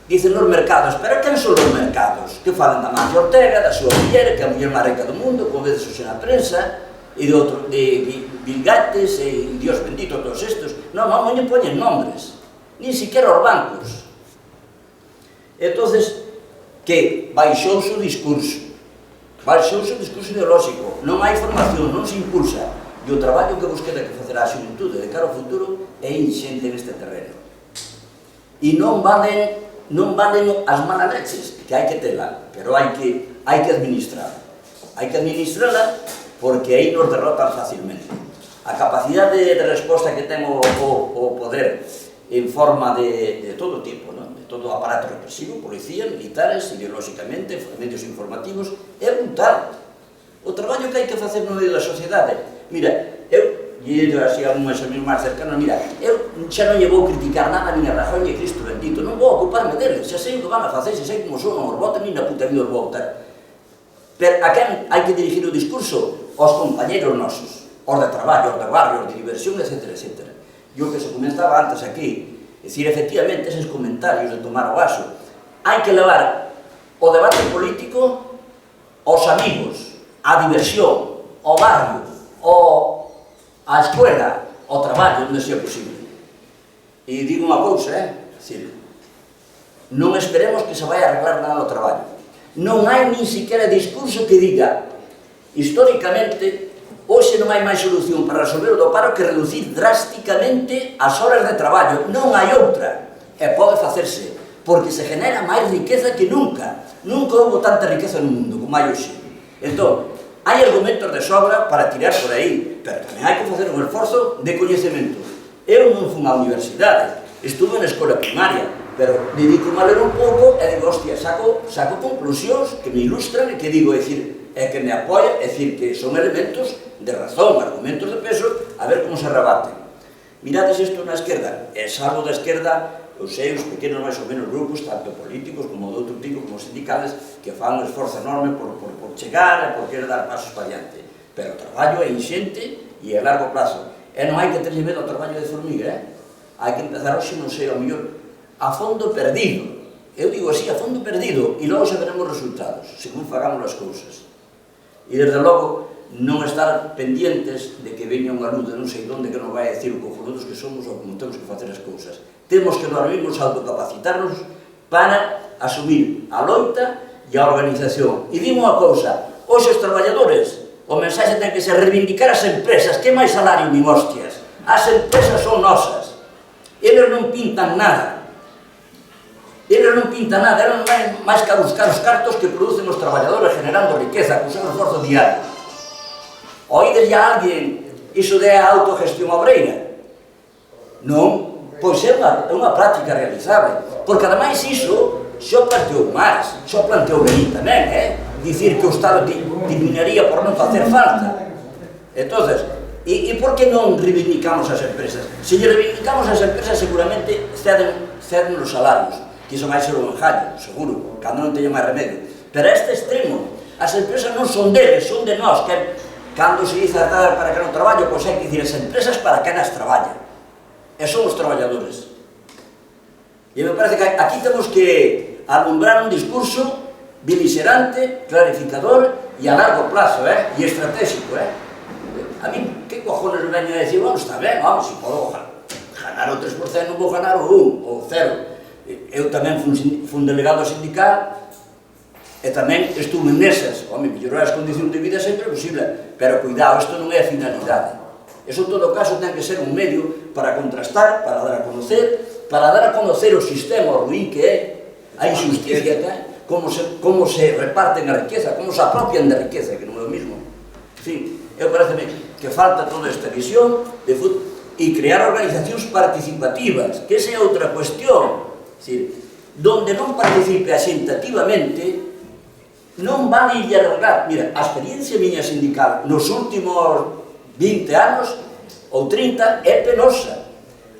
Dicen os mercados, pero quen son os mercados? Que falan da Mancio Ortega, da súa muller, que é a muller máis rica do mundo, como vedes hoxe na prensa, e de Bill Gates, e Dios bendito todos estos. Non lle poñen nombres, nin siquiera os bancos. Entonces, que baixouse o discurso ideolóxico, non hai formación, non se impulsa, e o traballo que vos queda que facer a xuventude de cara ao futuro é inxente neste terreno. E non valen as malas leches, que hai que tela, pero hai que administrala. Hai que administrala porque aí nos derrotan facilmente. A capacidade de resposta que ten o poder en forma de todo tipo, de todo o aparato represivo, policía, militares, ideolóxicamente, medios informativos, é brutal. O traballo que hai que facer no medio da sociedade. Mira, e así a un examino máis cercano, mira, eu xa non lle vou criticar nada nin a Rajoy e Cristo bendito, non vou ocuparme deles, xa sei o que van a facer, xa sei como son, os votos, nin na puta vida os vou votar. Pero a quen hai que dirigir o discurso? Aos compañeros nosos, os de traballo, os de barrio, os de diversión, etc. E o que se comentaba antes aquí, é dicir, efectivamente, eses comentarios de tomar o vaso, hai que levar o debate político aos amigos, á diversión, ao barrio, á escuela, ao traballo, onde sea posible. E digo unha cousa, non esperemos que se vai arreglar nada o traballo. Non hai nin siquiera discurso que diga, históricamente, hoxe non hai máis solución para resolver o do paro que reducir drásticamente as horas de traballo. Non hai outra. E pode facerse, porque se genera máis riqueza que nunca. Nunca houve tanta riqueza no mundo como hai hoxe. Entón, hai argumentos de sobra para tirar por aí, pero tamén hai que facer un esforzo de coñecemento. Eu non fui á universidade, estuve na escola primaria, pero dedico a ler un pouco e digo, hostia, saco conclusións que me ilustran e que digo, que me apoia, é dicir, que son elementos de razón, argumentos de peso, a ver como se rebaten. Mirades isto na esquerda, e salvo da esquerda, os seus pequenos máis ou menos grupos, tanto políticos como de outro tipo, como sindicales, que fan un esforzo enorme por chegar e por querer dar pasos para diante. Pero o traballo é inxente e a largo plazo. E non hai que terlle medo ao traballo de formiga, hai que empezar hoxe, non sei, ao mellor, a fondo perdido. Eu digo así, a fondo perdido, e logo xa veremos resultados, según fagamos as cousas. E, desde logo, non estar pendientes de que veña unha luz de non sei onde que nos vai a decir o cojonudos que somos ou como temos que facer as cousas. Temos que nós mesmos autocapacitarnos para asumir a loita e a organización. E dimo unha cousa, hoxe os traballadores, o mensaxe ten que ser reivindicar as empresas, que máis salario nin hostias. As empresas son nosas. Eles non pintan nada. Eles non pintan nada, eles non vai máis que a buscar os cartos que producen os traballadores generando riqueza con seu esforzo diario. Oídes ya alguén iso de autogestión obreira? Non, pois é unha práctica realizable, porque ademais iso xo planteou máis, xo planteou Lenin tamén, dicir que o Estado diminuiría por non facer falta. Entonces, e por que non reivindicamos as empresas? Se lle reivindicamos as empresas seguramente ceden os salarios, que iso vai ser un engaño, seguro, cando non teño máis remedio. Pero a este extremo, as empresas non son deles, son de nós, que cando se dice para que non traballo, pois hai que dicir as empresas para que nas traballan. E son os traballadores. E me parece que aquí temos que alumbrar un discurso beligerante, clarificador e a largo plazo, e estratégico. A mí, que cojones me veño a decir, bueno, está ben, vamos, se podo ganar o 3%, non vou ganar o 1, o 0. Eu tamén fun delegado sindical e tamén estuve nesas. Home, mellorar as condicións de vida sempre é posible, pero cuidado, isto non é a finalidade. Eso, en todo caso, ten que ser un medio para contrastar, para dar a conocer o sistema ruín que é, a injusticia que é, como se reparten a riqueza, como se apropian da riqueza, que non é o mismo. En fin, eu pareceme que falta toda esta visión de futuro e crear organizacións participativas, que esa é outra cuestión. É dicir, donde non participe a xente activamente, non van a ir a arreglar. Mira, a experiencia miña sindical nos últimos 20 anos ou 30 é penosa.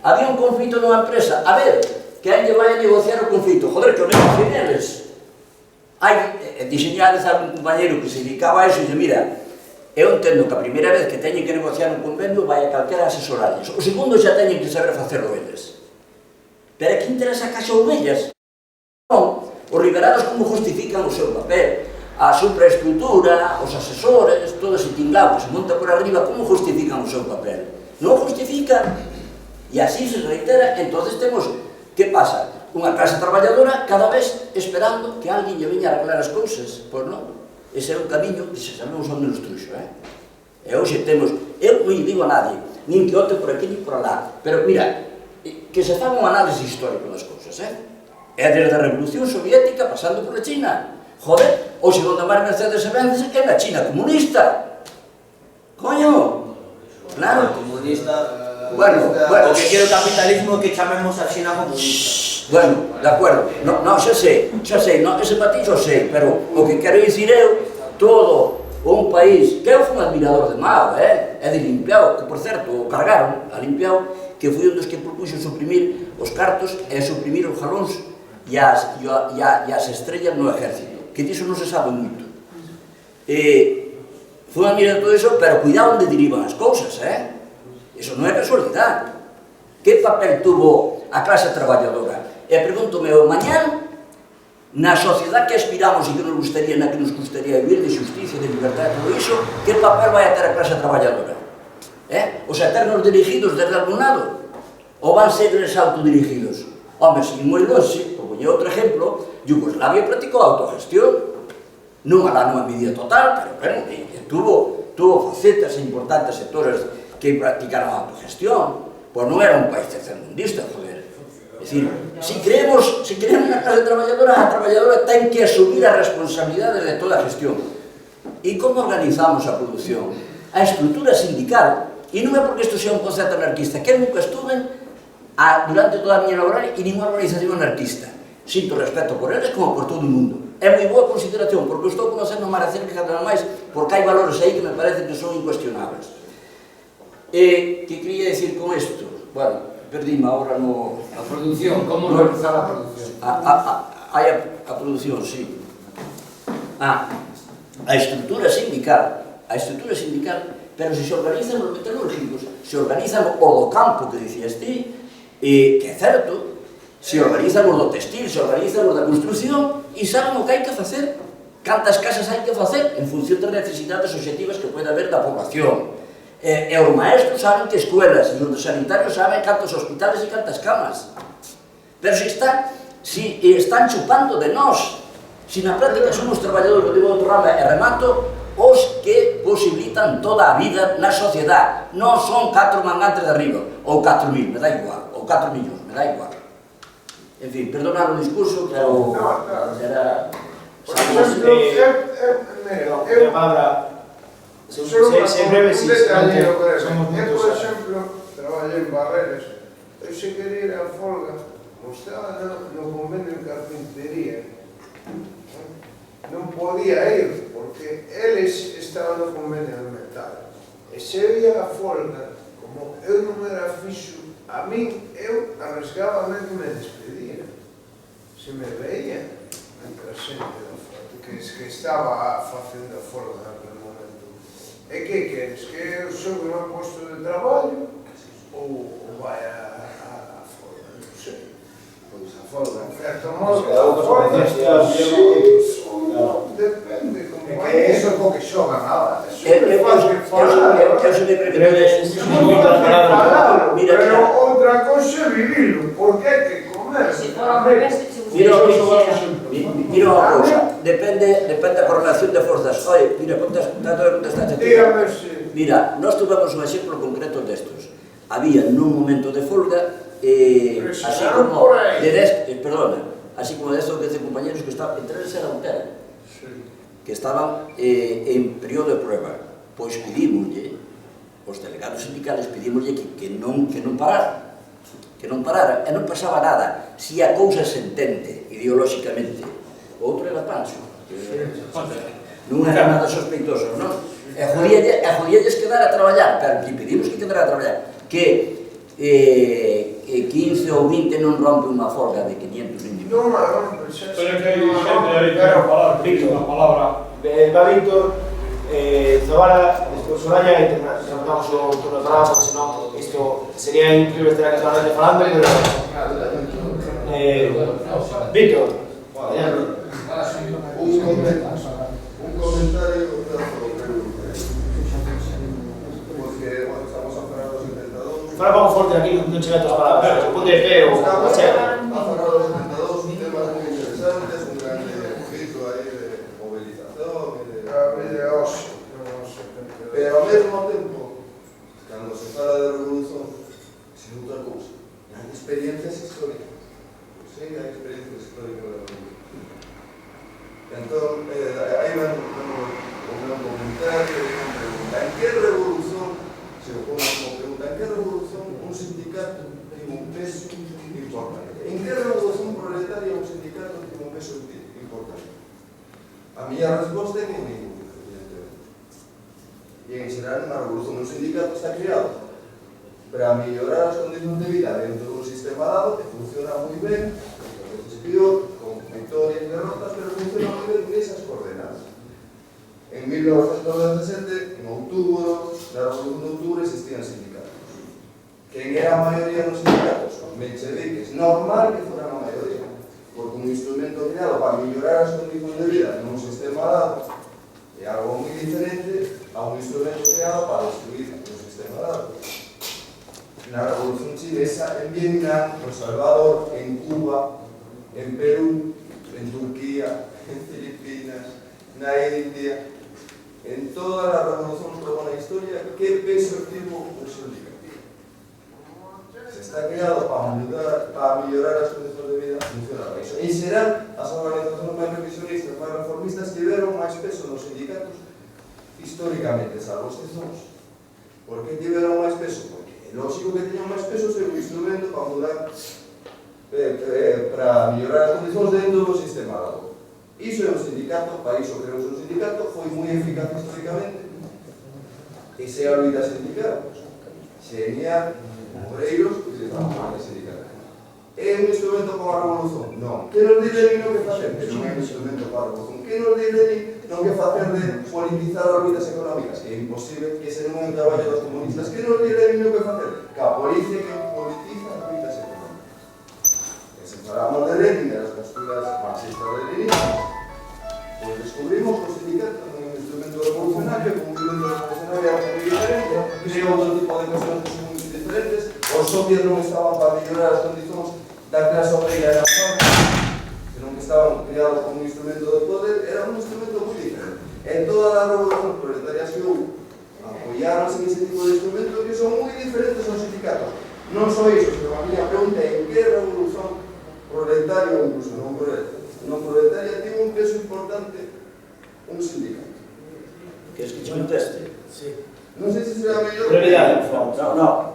Había un conflito nunha empresa, a ver, que ainda vai a negociar o conflito, joder, que o negocien eles. Hai diseñades a un compañeiro que se dedicaba a eso e dice, mira, eu entendo que a primeira vez que teñen que negociar un convenio vai a calquera asesorarles. O segundo xa teñen que saber facerlo eles. Pero que interesa a Caixa Ovellas? Non, os liberados como justifican o seu papel, a supraestrutura, os asesores, todo ese tinglao que se monta por arriba, como justifican o seu papel? Non justifican. E así se reitera, entonces temos, que pasa? Unha clase traballadora cada vez esperando que alguén lle veña a arreglar as cousas. Pois non. Ese é un camiño que se sabemos onde nos truxo, E hoxe temos, eu non digo a nadie, nin que ote por aquí, nin por alá, pero mira, que se faga un análise histórico das cousas, É desde a Revolución Soviética pasando por a China. Joder, hoxe onde máis Mercedes se vence é na China comunista. Coño, claro. Comunista... Bueno, O que quere o capitalismo que chamemos a China comunista. Bueno, de acordo, non, xa sei, non, ese matiz xa sei, pero o que quero dicir eu, todo un país, que eu fui un admirador de Mao, é de Limpiao, que por certo, o cargaron a Limpiao, que foi un dos que propuxo suprimir os cartos e suprimir os jalóns e as estrellas no ejército, que diso non se sabe moito. Foi un admirador de todo iso, pero cuidado onde derivan as cousas, Iso non é casualidade. Que papel tuvo a clase traballadora? E pregúntome, o mañán, na sociedade que aspiramos e que nos gustaría, na que nos gustaría vivir, de justicia, de libertad, todo iso, que papel vai a ter a clase traballadora? Os eternos dirigidos desde algún lado? Ou van ser eles autodirigidos? Home, sin moi longe, por poñer outro exemplo, Yugoslavia practicou a autogestión. Non alá nunha medida total, pero bueno, que tuvo facetas importantes sectores que practicaron a autogestión. Pois non era un país tercermundista, joder. É dicir, se creemos na clase traballadora, a traballadora ten que asumir a responsabilidade de toda a gestión. E como organizamos a produción? A estrutura sindical, e non é porque isto sea un concepto anarquista, que nunca estuve durante toda a miña laboral e ninguna organización anarquista. Sinto respeto por eles como por todo o mundo. É moi boa consideración, porque estou conocendo máis cerca cada vez máis, porque hai valores aí que me parece que son incuestionables. Que quería decir con isto? Bueno, perdíme agora no... A produción, como organizar a produción? A produción, sí. A estrutura sindical, pero se organizan os metalúrgicos, se organizan o do campo, que dicías ti, que é certo, se organizan os do textil, se organizan os da construción, e saben o que hai que facer, cantas casas hai que facer, en función das necesidades objetivas que pode haber da población. E os maestros saben que escuelas, e os sanitarios saben cantos hospitales e cantas camas. Pero se están chupando de nós, se na práctica somos traballadores, eu digo outro ramo e remato, os que posibilitan toda a vida na sociedade. Non son 4 mangantes de arriba, ou 4.000, me dá igual, ou 4 millóns, me dá igual. En fin, perdonar o discurso, pero... Será... Por exemplo, un detallero por eso. Eu, por exemplo, traballei en Barreras. Eu se quería ir a folga, estaba no convenio en carpintería. Non podía ir, porque eles estaban no convenio de metal. E se eu ia a folga, como eu non era fixo, a min, eu arriscábame que me despedían. Se me veía entre a xente que estaba facendo a folga naquele momento. E que queres? Que eu sobe no posto de traballo ou vai a folga? Non sei. Pois a folga, en certo modo, a folga, depende como É que eso é o que xogan ahora. Eso Eu é fácil falar. se me permites... Mira, Pero outra cosa é vivirlo, porque é que comer. mira unha cousa, depende da correlación de forzas. Oi, mira, contestaste ti. Dígame se... Mira, nós tuvemos un exemplo concreto destos. Había nun momento de folga, así como de 10, perdona, así como de 10 ou 15 compañeros que estaban, entre eles era un tela, que estaban en período de prueba. Pois pedímoslle, os delegados sindicales pedímoslle que non parara, e non pasaba nada, si a cousa se entende ideolóxicamente. O outro era Pancho, non era nada sospeitoso, non? E jodíalles quedar a traballar, pero que pedimos que quedara a traballar, que 15 ou 20 non rompe unha folga de 500 individuos. Non, pero Pero é que hai xente aí que quero falar, Víctor, a palabra. Va Víctor, Zabala, despois Soraya e terminamos o turno de palabra, porque senón isto sería increíble estar aquí toda a noite falando, pero... Víctor, Un comentario porque, bueno, estamos a cerrar los 72. fala un pouco forte aquí, non chega a tus palabras, ponte de pé ou Estamos a chega. cerrar los 72, temas muy interesantes, un gran ejemplo ahí de movilización y de ocio. Pero ao mesmo tempo, cando se fala de revolución, se outra cousa, hai experiencias históricas. Sí, hai experiencias históricas da revolución. Entón, aí van o meu comentario, me pregunta, en que revolución, se o pongo como pregunta, en que revolución un sindicato tiene un peso importante? En que revolución proletaria un sindicato tiene un peso importante? A miña resposta é que ningún, evidentemente. E en xeral, na revolución un sindicato está creado para mellorar as condicións de vida dentro dun sistema dado que funciona moi ben, a veces peor, con victorias e derrotas, pero funciona moi ben nesas coordenadas. En 1997, en outubro, na Revolución de Outubro, existían sindicatos. Quen era a maioría nos sindicatos? Os mencheviques. Normal que fueran a maioría, porque un instrumento creado para mellorar as condicións de vida nun sistema dado é algo moi diferente a un instrumento creado para destruir un sistema dado. Na Revolución Chinesa, en Vietnam, en Salvador, en Cuba, en Perú, en Turquía, en Filipinas, na India, en todas as revolucións que houve na historia, que peso tivo o sindicato? Se está creado para mellorar as condicións de vida, funciona para iso. En xeral, as organizacións máis revisionistas, máis reformistas, tiveron máis peso nos sindicatos históricamente, salvo excepcións. Por que tiveron máis peso? Porque é lógico que teñan máis peso ser un instrumento para mudar para mellorar as condicións dentro do sistema dado. Iso é un sindicato, para iso creou un sindicato, foi moi eficaz históricamente. E se a loita sindical, sería obreiros que se trabajan en sindicato. É un instrumento para a revolución? Non. Que nos di Lenin non que facer? Que non é un instrumento para a revolución. Que nos di Lenin non que facer de politizar as loitas económicas? É imposible que ese non é un traballo dos comunistas. Que nos di Lenin non que facer? Que a policía que politiza as loitas económicas. E se falamos de Lenin, de las posturas marxistas de Lenin, pues descubrimos que os sindicatos non é un instrumento revolucionario, que un movimento revolucionario é algo moi diferente, que hai outro tipo de cuestiones que son moi diferentes. Os socios non estaban para mellorar as condicións da clase obreira e da fábrica, senón que estaban criados como un instrumento de poder, era un instrumento moi diferente. En todas as revolucións proletarias que houve, apoiáronse en ese tipo de instrumentos que son moi diferentes aos sindicatos. Non só iso, pero a miña pregunta é en que revolución proletaria ou incluso non proletaria tiene un peso importante un sindicato. Queres que te conteste? Sí. Non sei se será mellor... Brevidade, por favor. No.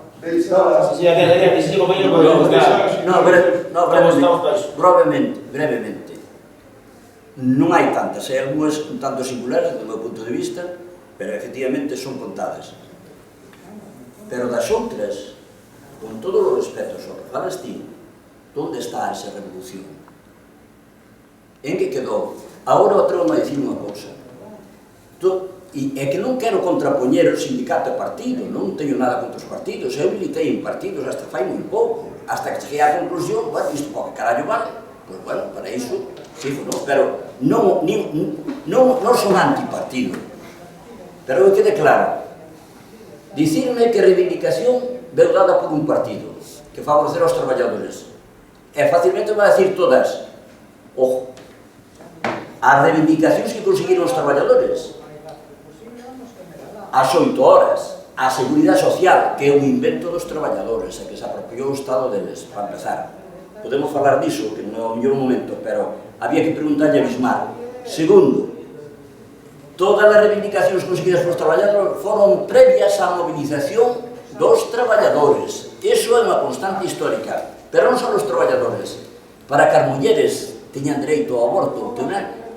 Brevemente. Non hai tantas, hai algunhas un tanto singulares do meu punto de vista, pero efectivamente son contadas. Pero das outras, con todo o respeto ao que falas ti, onde está esa revolución? En que quedou? Agora atrevo a dicir unha cousa. É que non quero contrapoñer o sindicato e partido, non teño nada contra os partidos, eu militei en partidos hasta fai moi pouco, hasta que cheguei á conclusión, bueno, isto para que carallo vale, pois bueno, para iso, sí, non, pero non son antipartido, pero que quede claro, dicirme que a reivindicación veu dada por un partido que favorecer aos traballadores e facilmente vai dicir todas, ojo, as reivindicacións que conseguiron os traballadores, as 8 horas, a seguridade social, que é un invento dos traballadores e que se apropiou o Estado deles, para empezar. Podemos falar diso, que non é o mellor momento, pero había que preguntarlle a Bismarck. Segundo, todas as reivindicacións conseguidas polos traballadores foron previas á movilización dos traballadores. Iso é unha constante histórica, pero non só os traballadores. Para que as mulleres teñan dereito ao aborto,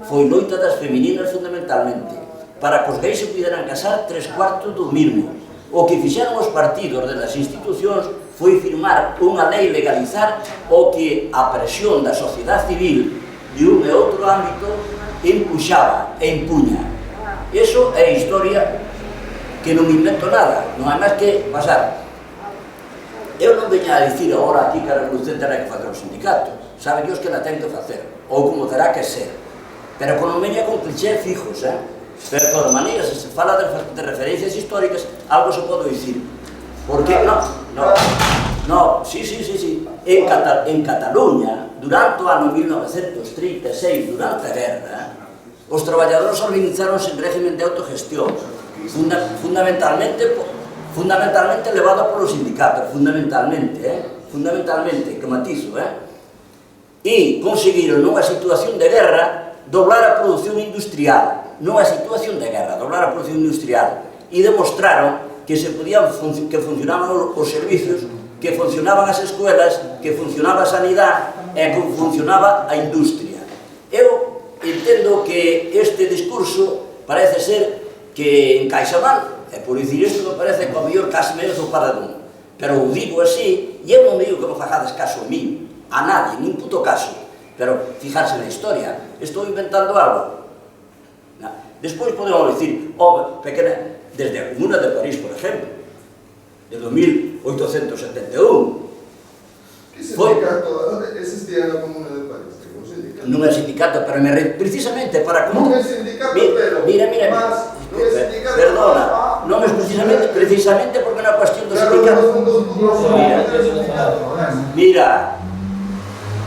foi loita das femininas fundamentalmente. Para que os gays se puderan casar 3/4 do mismo. O que fixeron os partidos das institucións foi firmar unha lei legalizar o que a presión da sociedade civil de un e outro ámbito empuxaba e empuña. Iso é historia que non invento nada, non hai máis que pasar. Eu non veña a dicir agora aquí que a revolución terá que facer o sindicato, sabe Dios que la ten que facer, ou como terá que ser, pero que non veña con clichés fijos, pero de todas maneiras, se fala de referencias históricas, algo se pode dicir, porque en Cataluña, durante o ano 1936, durante a guerra, os traballadores organizaronse en régimen de autogestión, fundamentalmente levado polos sindicatos, fundamentalmente, que matizo, e conseguiron nunha situación de guerra doblar a produción industrial, nunha situación de guerra, doblar a produción industrial, e demostraron que que funcionaban os servicios, que funcionaban as escuelas, que funcionaba a sanidade e que funcionaba a industria. Eu entendo que este discurso parece ser que encaixa mal, e por dicir isto me parece que ao mellor casi menos o paradón, pero o digo así, e eu non digo que non fajades caso a mí, a nadie, nin puto caso, pero fijarse na historia, estou inventando algo. Despois podemos dicir, desde a Comuna de París, por exemplo, de 1871. Que sindicato existía na Comuna de París? Non é sindicato, pero precisamente para... Non é sindicato, pero... Mira, perdona, non é precisamente porque non é cuestión do sindicato. Mira,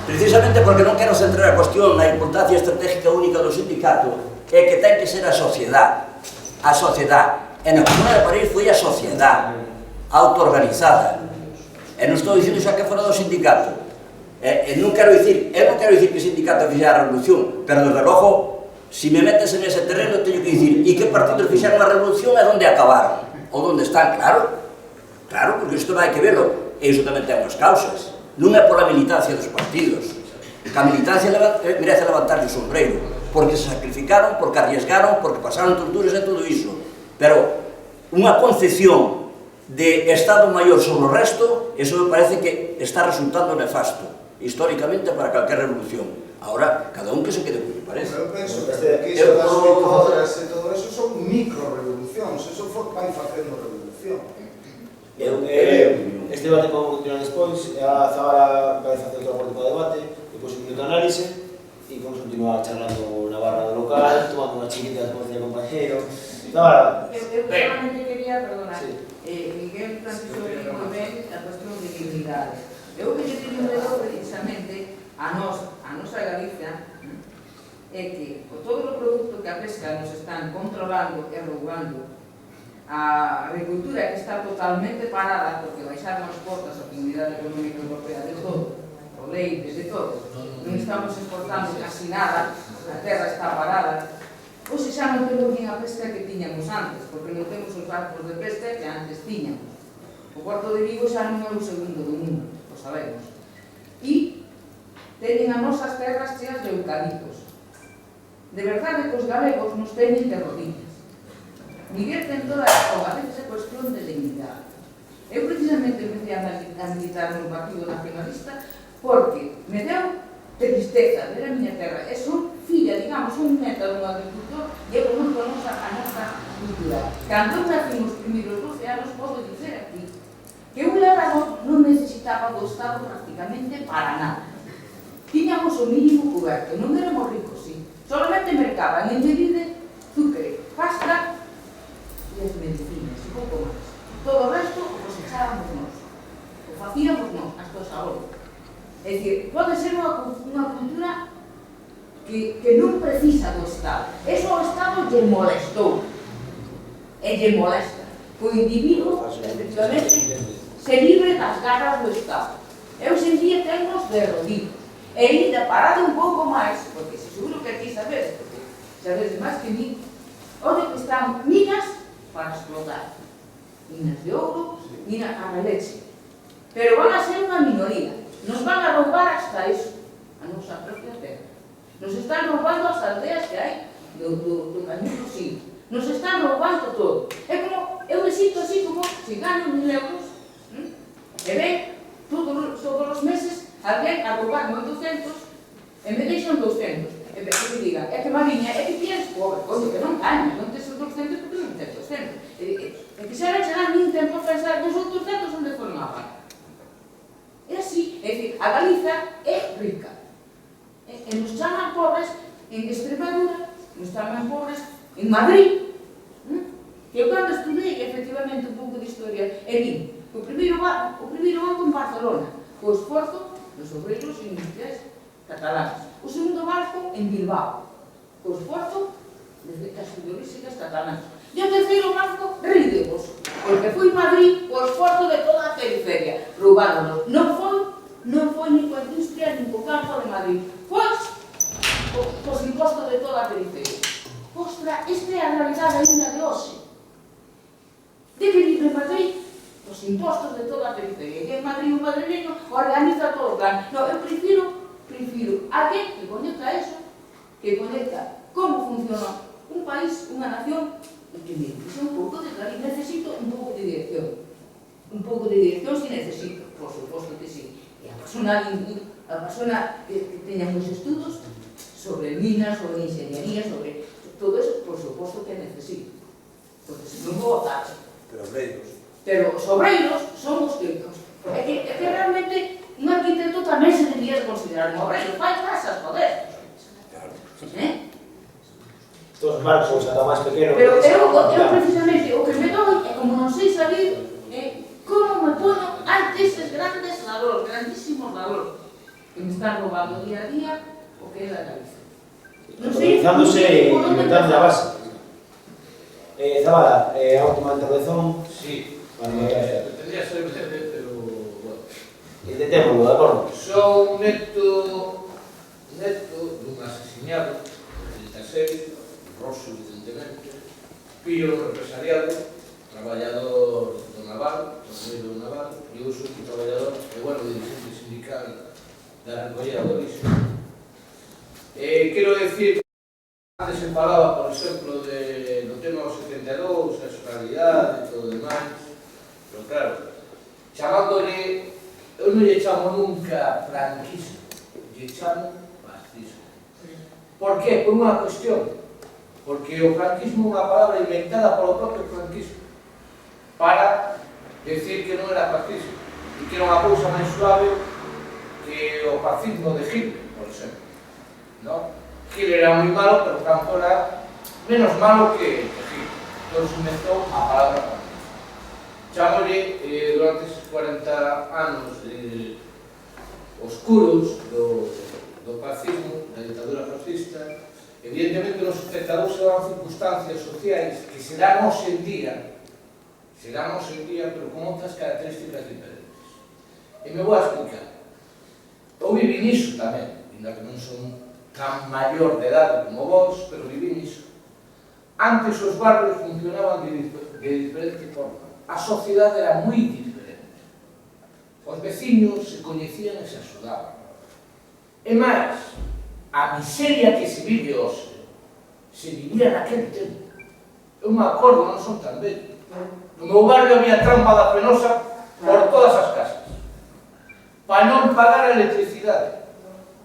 precisamente porque non quero centrar a cuestión na importancia estratégica única do sindicato, é que ten que ser a sociedade. E na Comuna de París foi a sociedade autoorganizada. E non estou dicindo xa que fora do sindicato. E non quero dicir que o sindicato fixera a revolución, pero desde logo, se me metes en ese terreno, teño que dicir, e que partidos fixeron a revolución e onde acabaron? Ou onde están? Claro, porque isto non hai que verlo. E iso tamén ten unhas causas. Non é pola militancia dos partidos. Que a militancia merece levantarle o sombreiro, porque se sacrificaron, porque arriesgaron, porque pasaron torturas e todo iso. Pero unha concepción de Estado maior sobre o resto, eso me parece que está resultando nefasto, históricamente, para calquer revolución. Ahora, cada un que se quede con o que parece. Eu penso que iso das licuadoras e todo eso son micro-revolucións, eso vai facendo revolución. Este debate podemos continuar despois, a Zabara vai facer outro aporte para o debate, depois un minuto de análise, e vamos continuar charlando na barra do local, tomando unha chiquita como decía o compañero. Zabara. Eu solamente quería, perdona, Miguel Francisco moi ben a cuestión de dignidade. Eu que teño medo precisamente a nosa Galicia é que con todo o produto que a pesca nos están controlando e roubando, a agricultura que está totalmente parada porque baixaron as portas a Comunidade Económica Europea de todo, o leite, de todo, non estamos exportando casi nada, a terra está parada. Hoxe xa non temos nin a pesca que tiñamos antes, porque non temos os barcos de pesca que antes tiñamos. O Porto de Vigo xa non é o segundo do mundo, o sabemos. E teñen as nosas terras cheas de eucaliptos. De verdade que os galegos nos teñen de rodillas. Miguel ten toda a veces a cuestión de dignidade. Eu precisamente empecé a militar no Partido Nacionalista porque me deu tristeza ver a miña terra. E son filla, digamos, un neta dun agricultor e eu non conozco a nosa cultura. Cando eu nací nos primeiros 12 anos, podo dizer aquí que un labrador non necesitaba do Estado prácticamente para nada. Tiñamos o mínimo coberto, non éramos ricos, sí. Solamente mercaban en medida azúcar, pasta e as medicinas, e pouco máis. Todo o resto o cosechábamos nós, o facíamos nós, hasta o sabor. É dicir, pode ser unha cultura que non precisa do Estado. Eso ao Estado lle molestou. E lle molesta. O individuo, efectivamente, se libre das garras do Estado. E hoxe en día tenemos derrodidos. E ainda parado un pouco máis, porque seguro que aquí sabedes, porque sabedes máis que mí, onde que están minas para explotar. Minas de ouro, minas a leche. Pero van a ser unha minoría. Nos van a roubar hasta iso, a nosa propia terra. Nos están roubando as aldeas que hai do Camiño do Sil. Nos están roubando todo. É como, eu me sinto así como, se gano 1000 euros, e ven todos os meses alguén a roubar 800 e me deixan 200. E me digan, é que Mariña, é que ti eres pobre, coño, que non gañas, non tes os 200 porque non tes 200. E que xa non será nin tempo a pensar nos outros 200 onde foron a pagar. É así, é dicir, a Galiza é rica. E nos chaman pobres en Extremadura, nos chaman pobres en Madrid. Eu cando estudei, efectivamente, un pouco de historia, e vi o primeiro banco en Barcelona, co esforzo dos obreiros industriais cataláns. O segundo banco en Bilbao, co esforzo das futbolísticas cataláns. E o terceiro banco, rídemos, porque foi Madrid o esforzo de toda a periferia, roubádonos. Non foi ni coa industria, ni co campo de Madrid. Pois, os impostos de toda a periferia. Ostra, esta é a realidade ainda de hoxe. Debe libre Madrid os impostos de toda a periferia. E en Madrid o madrileño organiza todo o plan. Non, eu prefiro alguén que conecta eso, que conecta como funciona un país, unha nación, e que me dice un pouco de claridad. Necesito un pouco de dirección. Un pouco de dirección si necesito, por suposto que sí. E a persona que teña uns estudos sobre minas, sobre ingeniería, sobre todo eso, por suposto que necesito. Porque se non vou votar. Pero os obreiros son os que... É que realmente un arquitecto tamén se debería considerar un obreiro. Fai casas, joder. Todos os marcos, ata máis pequeno. Pero eu precisamente, o que me doi é como non sei salir, como me poño ante eses grandes valores, grandísimos valores, que me están roubando día a día o que é a Galiza. Organizándose e inventando a base. Zabala, a última intervención. Sí, tendría que ser breve, pero bueno. Intentémoslo, de acordo? Son neto dun asesinado, 36, roso, evidentemente, fillo do represariado, traballador do naval, do naval, e eu sou traballador, e bueno, dirigente sindical da recollida do lixo. Quero decir, antes se falaba, por exemplo, do tema do 72, a sexualidade e todo o demais, pero claro, chamándole, eu non lle chamo nunca franquismo, lle chamo fascismo. Por qué? Por unha cuestión. Porque o franquismo é unha palabra inventada polo propio franquismo para decir que non era fascismo e que era unha cousa máis suave que o fascismo de Hitler, por exemplo. Hitler era moi malo, pero Franco era menos malo que Hitler. Entón se inventou a palabra fascismo. Chámole, durante esses 40 anos oscuros do fascismo, da ditadura fascista, evidentemente nos espectadores se dan circunstancias sociais que se dan hoxe en día, pero con outras características diferentes. E me vou a explicar. Eu vivi niso tamén, ainda que non son tan maior de edade como vos, pero vivi niso. Antes os barrios funcionaban de diferente forma. A sociedade era moi diferente. Os veciños se coñecían e se axudaban. E máis, a miseria que se vive hoxe se vivía naquele tempo. Eu me acordo, non son tan vello. No meu barrio había trampa da Penosa por todas as casas para non pagar a electricidade,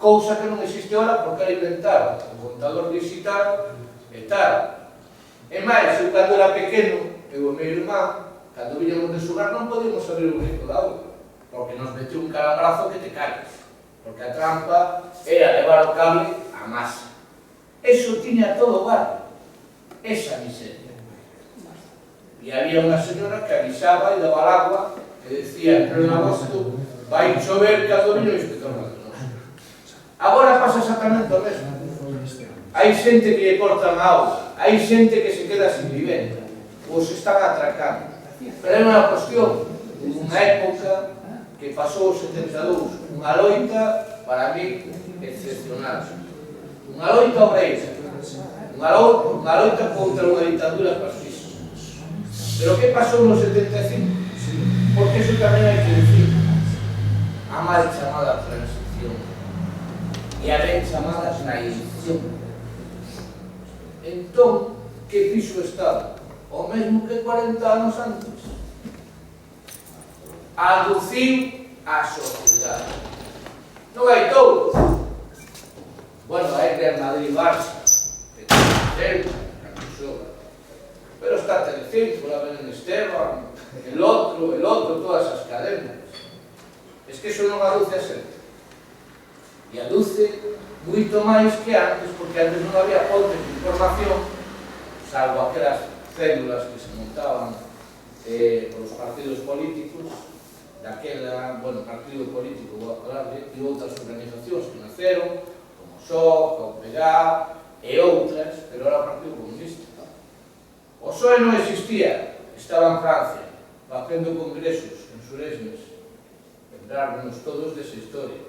cousa que non existe ahora porque era inventado o contador digital e tal. E máis, eu cando era pequeno, eu e meu irmán, cando viñamos de xogar non podíamos abrir o grifo de auga porque nos metió un calambrazo que te caes, porque a trampa era levar o cable a masa. Eso tiña todo o barrio, esa miseria. E había unha señora que avisaba e daba agua, que decía, en pleno agosto, vai chover cando viño o inspector Valdonoso. Agora pasa exactamente o mesmo. Hai xente que lle cortan a auga, hai xente que se queda sin vivenda, ou se están atracando. Pero é unha cuestión, unha época que pasou o 72, unha loita, para mí, excepcional. Unha loita obreira, unha loita contra unha ditadura fascista. Pero que pasou no 75? Porque iso tamén hai que decir. A mal chamada transición e a ben chamada transición. Entón, que fixo o Estado? O mesmo que 40 anos antes. Aduciu a sociedade. Non hai todo. Bueno, hai Real Madrid-Barça, que ten pero está Telecinco, la Belén Esteban, el otro, todas esas cadenas. Es que eso non aduce a xente. E aduce moito máis que antes, porque antes non había fontes de información, salvo aquelas células que se montaban polos partidos políticos, daquela, bueno, partido político, vou a falarle, e outras organizacións que naceron, como SOC, o PEGA, e outras, pero era o Partido Comunista. O PSOE non existía, estaba en Francia, facendo congresos en Suresnes, lembrarnos todos desa historia.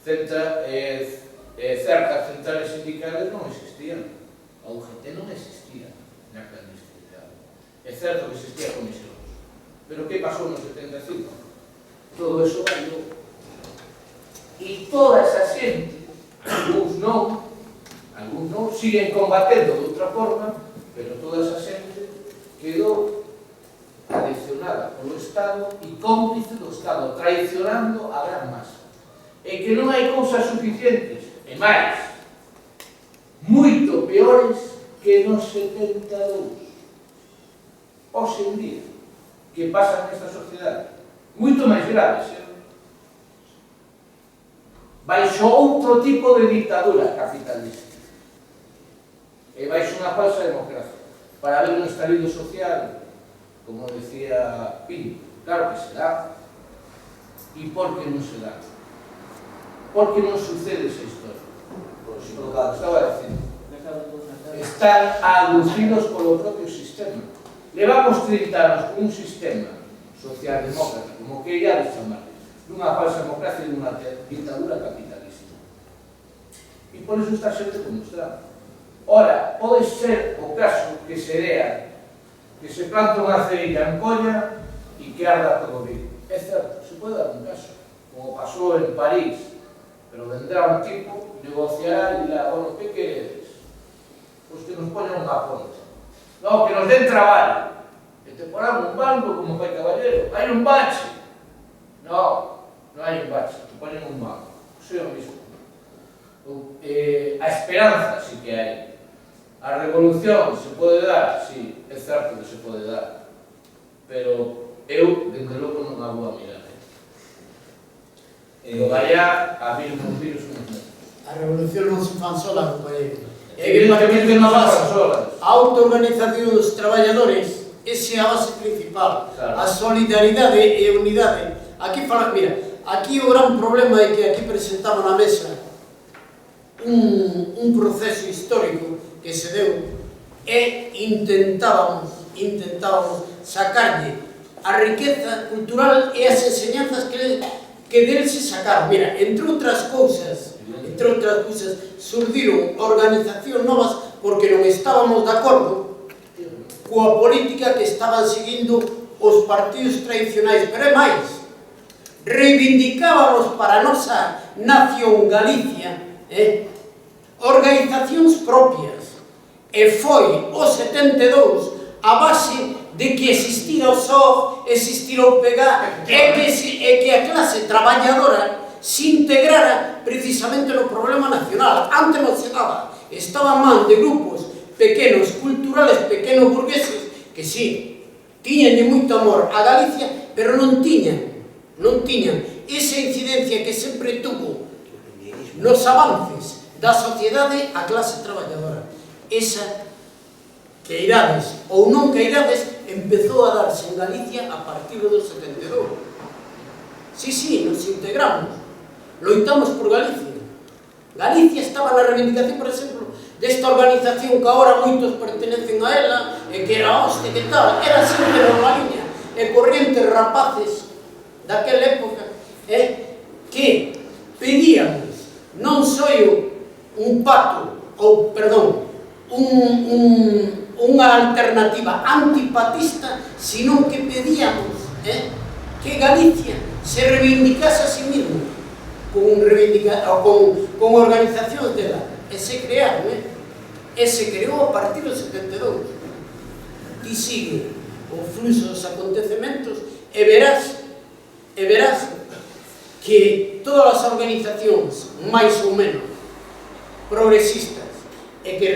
Certas centrales sindicales non existían, a UGT non existía na clandestinidade. É certo que existía comisións, pero que pasou no 75? Todo eso variou. E toda esa xente, algúns non, siguen combatendo de outra forma, pero toda esa xente quedou traicionada polo Estado e cómplice do Estado, traicionando a gran masa. E que non hai cousas suficientes, e máis, moito peores que no 72. Hoxe en día, que pasa nesta sociedade, moito máis graves, baixo outro tipo de dictadura capitalista. E baixo unha falsa democracia, para haber un estalido social, como decía Pino. Claro que se dá. E por que non se dá? Por que non sucede esa historia? Estaba dicindo. Están aducidos polo propio sistema. Levamos 30 anos con un sistema socialdemócrata, como que ia de chamar, dunha falsa democracia e dunha dictadura capitalista. E por iso está xente como está. Ora, pode ser o caso que se dea que se planta unha cerilla en Colla e que arda todo vivo. É certo, se pode dar un caso, como pasou en París, pero vendrá un tipo, negociará e dirá, bueno, que queredes? Pois que nos poñan unha ponte. Non, que nos den traballo. Que te ponan un banco como fai Caballero. Hai un bache. Non, non hai un bache, te ponen un banco. Pois é o mismo. A esperanza sí que hai. A revolución se pode dar, sí, é certo que se pode dar, pero eu, dende logo, non a vou a mirar. Vaya a vir un virus un momento. A revolución non se fan sola, compañero. Evidentemente non se fan solas. A autoorganización dos traballadores, esa é a base principal. A solidaridade e a unidade. Aquí fala, mira, aquí o gran problema é que aquí presentamos na mesa un proceso histórico que se deu e intentábamos sacarlle a riqueza cultural e as enseñanzas que del se sacaron. Mira, entre outras cousas, surdiron organizacións novas porque non estábamos de acordo coa política que estaban seguindo os partidos tradicionais, pero é máis, reivindicábamos para a nosa nación Galicia organizacións propias, e foi o 72 a base de que existira o SOG, existira o PEGA e que a clase traballadora se integrara precisamente no problema nacional. Antes non se daba, estaba mal de grupos pequenos, culturales, pequenos burgueses, que sí, tiñanlle moito amor a Galicia, pero non tiñan esa incidencia que sempre tuvo nos avances da sociedade á clase traballadora. Esa, que irades ou non que irades, empezou a darse en Galicia a partir do 72. Sí, nos integramos, loitamos por Galicia. Galicia estaba na reivindicación, por exemplo, desta organización que agora moitos pertenecen a ela, e que era hoste, que tal, era sempre na liña, e corrientes rapaces daquela época, que pedíamos non só un pacto, ou, perdón, unha alternativa antipatista, sino que pedíamos que Galicia se reivindicase a sí mismo con organizacións dela, e se crearon, e se creou a partir do 72. Ti sigue o fluxo dos acontecementos e verás que todas as organizacións máis ou menos progresistas e que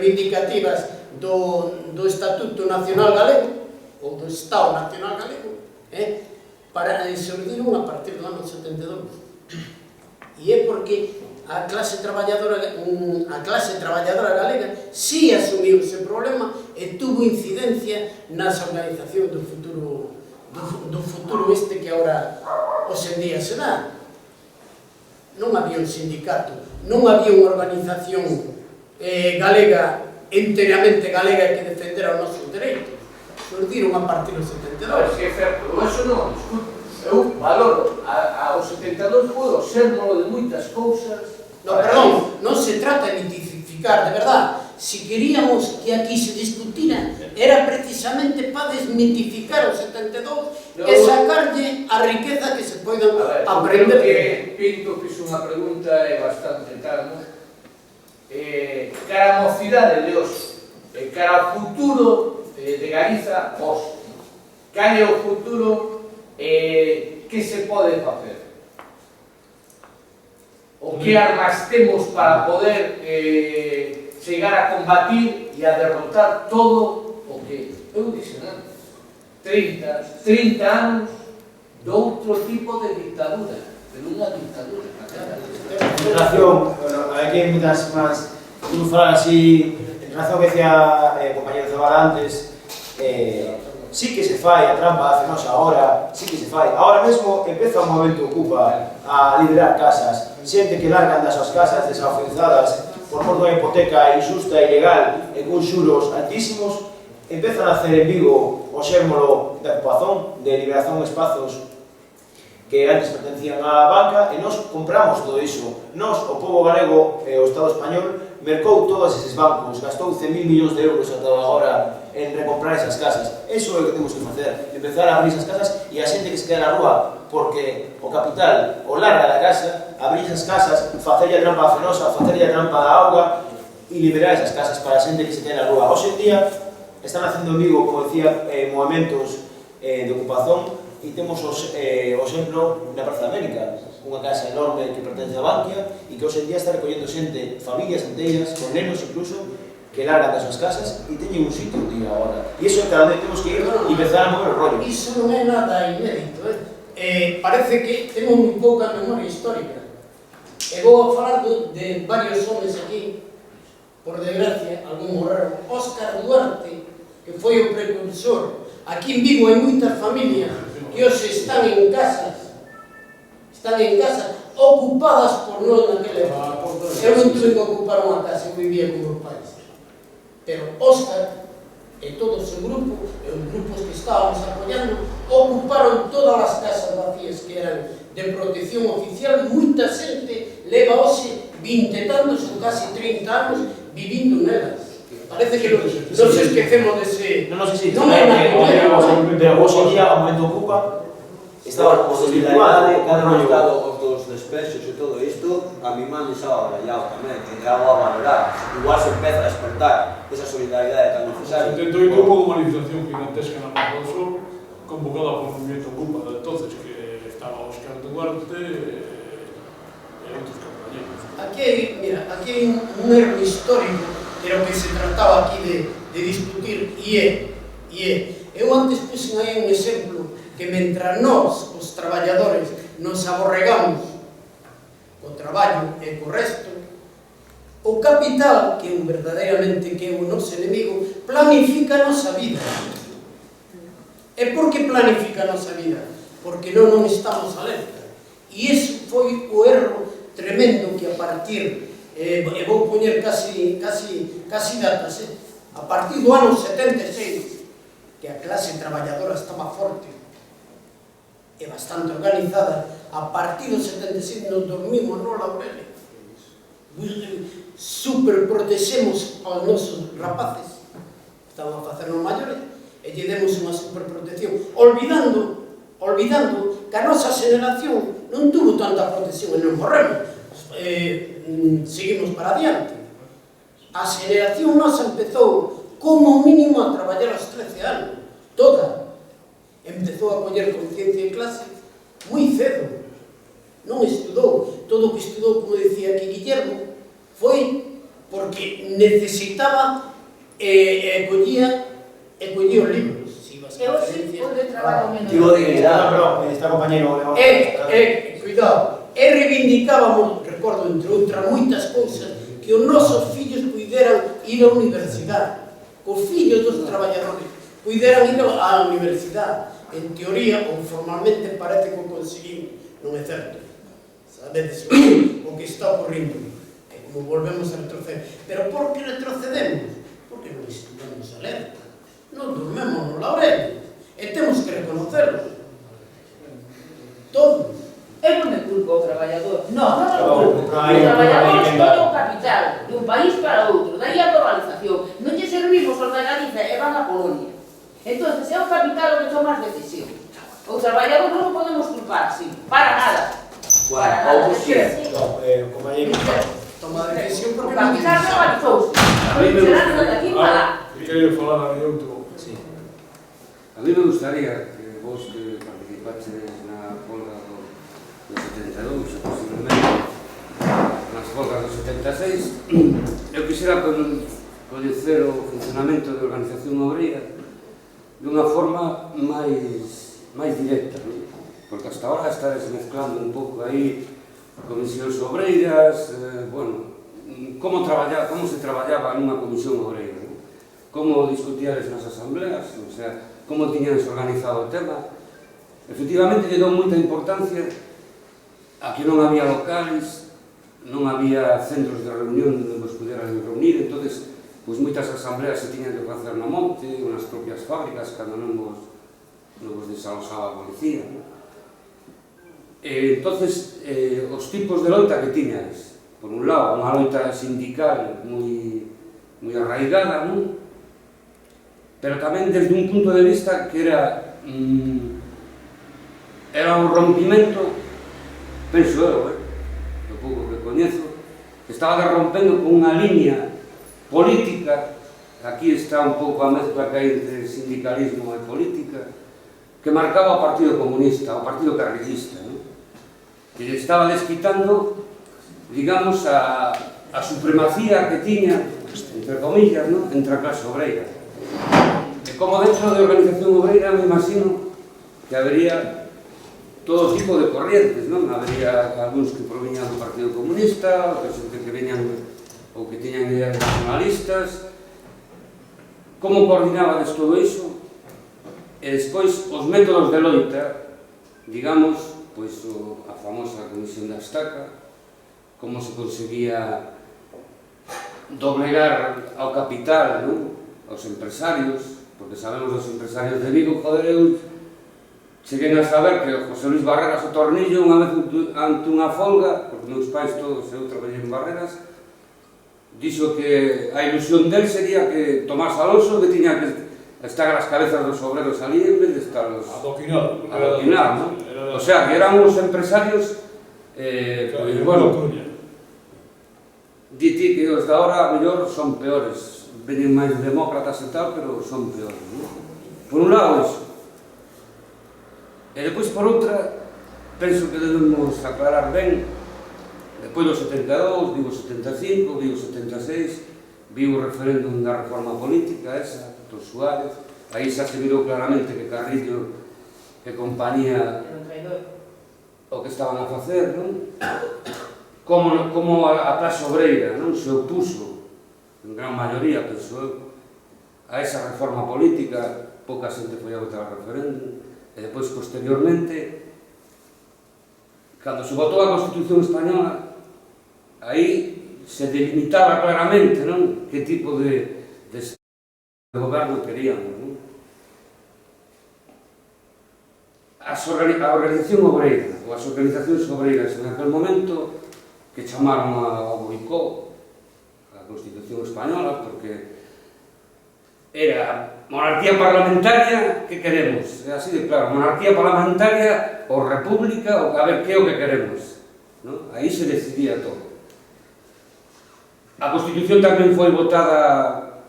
reivindicativas do Estatuto Nacional Galego ou do Estado Nacional Galego surdiron a partir do ano 72. E é porque a clase traballadora galega si asumiu ese problema e tuvo incidencia nas organizacións do futuro este que agora hoxendía se dá. Non había un sindicato, non había unha organización galega, enteramente galega, que defendera os nosos dereitos. Surdiron a partir do 72. É certo, eso non, disculpe. Eu valoro, ao 72 pudo ser de moitas cousas. No, perdón, non se trata de mitificar, de verdad. Si queríamos que aquí se discutira, era precisamente para desmitificar o 72 e sacarlle a riqueza que se poida aprender. Que Pinto fixo unha pregunta bastante tal, non? Cara a mocidade de hoxe, cara ao futuro de Galiza hoxe. Cal é o futuro que se pode facer? O que armas temos para poder chegar a combatir e a derrotar todo o que eu dixen antes, 30 anos de outro tipo de dictadura, pero unha dictadura. En relación, aquí hai moitas máis, como falar así, en relación que decía o compañero Zabala antes, sí que se fai a trampa fenosa agora, sí que se fai. Agora mesmo empeza o movimento Ocupa a liberar casas, xente que largan das súas casas desafianzadas por mor dunha hipoteca injusta e ilegal e con xuros altísimos, empezan a hacer en Vigo o xérmolo da ocupación, de liberación de espazos que antes pertencían á banca, e nós compramos todo iso. Nós, o povo galego e o Estado español, mercou todos eses bancos, gastou 100.000 millóns de euros ata agora en recomprar esas casas. Eso é o que temos que facer, empezar a abrir esas casas e a xente que se queda na rúa porque o capital o larga da casa, abrir esas casas, facerlle a trampa fenosa, facerlle a trampa da auga e liberar esas casas para a xente que se queda na rúa. Hoxe en día están facendo en Vigo, como decía, movimentos de ocupación, e temos o exemplo na Praza de América, unha casa enorme que pertence a Bankia e que hoxe en día está recollendo xente, familias enteiras, con nenos incluso, que largan das súas casas e teñen un sitio un día agora. E iso é cada onde temos que ir e empezar a mover o rollo. Iso non é nada inédito, parece que temos moi pouca memoria histórica. E vou a falar de varios homes aquí, por desgracia, algún morreron. Óscar Duarte, que foi o precursor. Aquí en Vigo hai moitas familias que hoxe están en casas ocupadas por nós naquela época. Eu non tuve que ocupar unha casa, eu vivía con meus pais. Pero Óscar e todo o seu grupo, e os grupos que estábamos apoiando, ocuparon todas as casas vacías que eran de protección oficial. Moita xente leva hoxe 20 anos ou casi 30 anos vivindo nelas. Parece que nos esquecemos dese... Non sei se pero hoxe en día, ao momento Ocupa, estaba desvirtuada cada rollo. Os dos despexos e todo isto, a mi man estaba rayado tamén, que é algo a valorar. Igual se empeza a despertar esa solidaridade tan necesaria. En 78 hubo unha manifestación gigantesca na Plaza do Sol, convocada por o movimento Ocupa de entonces, que estaba Óscar Duarte e outros compañeros. Aquí hai un erro histórico, que era o que se trataba aquí de discutir, e eu antes puxen aí un exemplo que mentre nós, os traballadores, nos aborregamos co traballo e co resto, O capital, que é verdadeiramente que é o noso enemigo, planifica a nosa vida. E por que planifica a nosa vida? Porque non estamos alerta. E iso foi o erro tremendo que a partir, e vou poñer casi datas, a partir do ano 76, que a clase traballadora estaba forte e bastante organizada, a partir do 76 nos dormimos no laurel. Superprotexemos aos nosos rapaces, estaban a facernos maiores, e lle demos unha superprotección, olvidando que a nosa xeneración non tuvo tanta protección e non morremos, seguimos para adiante. A xeneración nosa empezou como mínimo a traballar aos 13 anos, toda. Empezou a coller conciencia de clase moi cedo, non estudou. Todo o que estudou, como decía aquí Guillermo, foi porque necesitaba e collía os libros. Eu sí, onde traballo menos. Tivo dignidade, pero está compañeiro. Cuidado, reivindicábamos, recordo, entre outras moitas cousas, que os nosos fillos puideran ir á universidade. Os fillos dos traballadores puideran ir á universidade. En teoría, ou formalmente, parece que o conseguimos. Non é certo. Sabedes o que está ocorrindo. Que como volvemos a retroceder. Pero por que retrocedemos? Porque non estudamos alerta. Non dormemos no laurel. E temos que reconocerlo. Todos. Eu non me culpo o traballador. Non me culpo. O traballador escolle o capital de un país para outro. Daí a globalización. Non lle servimos os de Galicia e van a Polonia. Entón, é o capital o que toma as decisións. O traballador non o podemos culpar, sí, para nada. Para nada. Compañeiro, toma a decisión porque o capital globalizouse. Será de aquí para lá. Quero falar a mi outro. Sí. A mí me gustaría que vos que participaches na folga do 72, posiblemente, nas folgas do 76, eu quixera coñecer o funcionamento da organización obreira dunha forma máis directa, non? Porque hasta ahora estades mezclando un pouco aí comisións obreiras, bueno, como se traballaba nunha comisión obreira, non? Como discutíades nas asambleas, o sea, como tiñades organizado o tema. Efectivamente, lle dou moita importancia a que non había locales, non había centros de reunión onde nos puderan reunir, entonces pois moitas asambleas se tiñan que facer no monte, ou nas propias fábricas, cando non vos desalosaba a policía. Entonces, os tipos de loita que tiñades, por un lado, unha loita sindical moi arraigada, non? Pero tamén desde un punto de vista que era un rompimento, penso eu, do pouco que coñezo, que estaba rompendo con unha línea política, aquí está un pouco a mezcla que hai entre sindicalismo e política, que marcaba o Partido Comunista, o Partido Carrillista, ¿no? Que lle estaba desquitando, digamos, a supremacía que tiña, entre comillas, ¿no?, entre a clase obreira. E como dentro de organización obreira, me imagino que habería todo tipo de corrientes, non? Habería algúns que proviñan do Partido Comunista, outros que veñan ou que tiñan ideas nacionalistas. Como coordinabades todo iso? E despois, os métodos de loita, digamos, pois a famosa Comisión da Estaca, como se conseguía doblegar ao capital, non? Aos empresarios, porque sabemos dos empresarios de Vigo, joder, eu cheguei a saber que o José Luis Barreras o Tornillo, unha vez ante unha folga, porque meus pais todos eu traballei en Barreras, dixo que a ilusión del sería que Tomás Alonso que tiña que estar as cabezas dos obreros ali en vez de estar los adoquinar, ¿no? O sea, que eran uns empresarios pois, bueno, di que os de ahora mellor son peores, veñen máis demócratas e tal, pero son peores, ¿no? Por un lado iso. E depois por outra, penso que debemos aclarar ben. Depois do 72, vivo o 75, vivo o 76, vivo o referéndum da reforma política, esa, do Suárez, aí xa se virou claramente que Carrillo e compañía o que estaban a facer, non? como a clase obreira non se opuso, en gran maioría, penso eu, a esa reforma política, pouca xente foi a votar ao referéndum, e depois, posteriormente, cando se votou a Constitución Española, aí se delimitaba claramente, non, que tipo de goberno queríamos, non? A organización obreira, ou as organizacións obreiras en aquel momento, que chamaron ao boicot a Constitución Española, porque era monarquía parlamentaria, que queremos? É así de claro, monarquía parlamentaria ou república, ou a ver que é o que queremos, non? Aí se decidía todo. A Constitución tamén foi votada,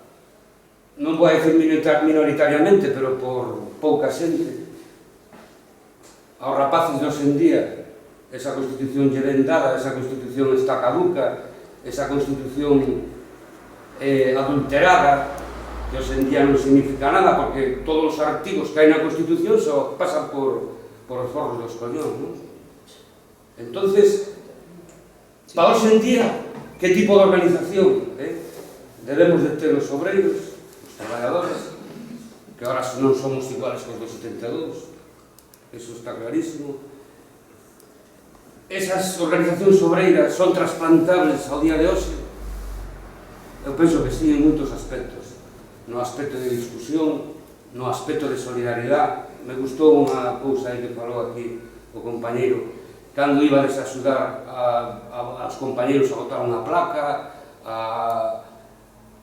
non vou a decir minoritariamente, pero por pouca xente. Aos rapaces de hoxendía, esa Constitución lle ven dada, esa Constitución está caduca, esa Constitución adulterada, que hoxendía non significa nada, porque todos os artigos que hai na Constitución só pasan por os forros dos coñóns, non? Entonces, para hoxendía, que tipo de organización debemos de ter os obreiros, os traballadores, que ahora non somos iguales que os dos 72, eso está clarísimo. Esas organizacións obreiras son trasplantables ao día de hoxe? Eu penso que sí, en moitos aspectos. No aspecto de discusión, no aspecto de solidaridade. Me gustou unha cousa aí que falou aquí o compañeiro, cando ibades a axudar aos compañeros a botar unha placa, a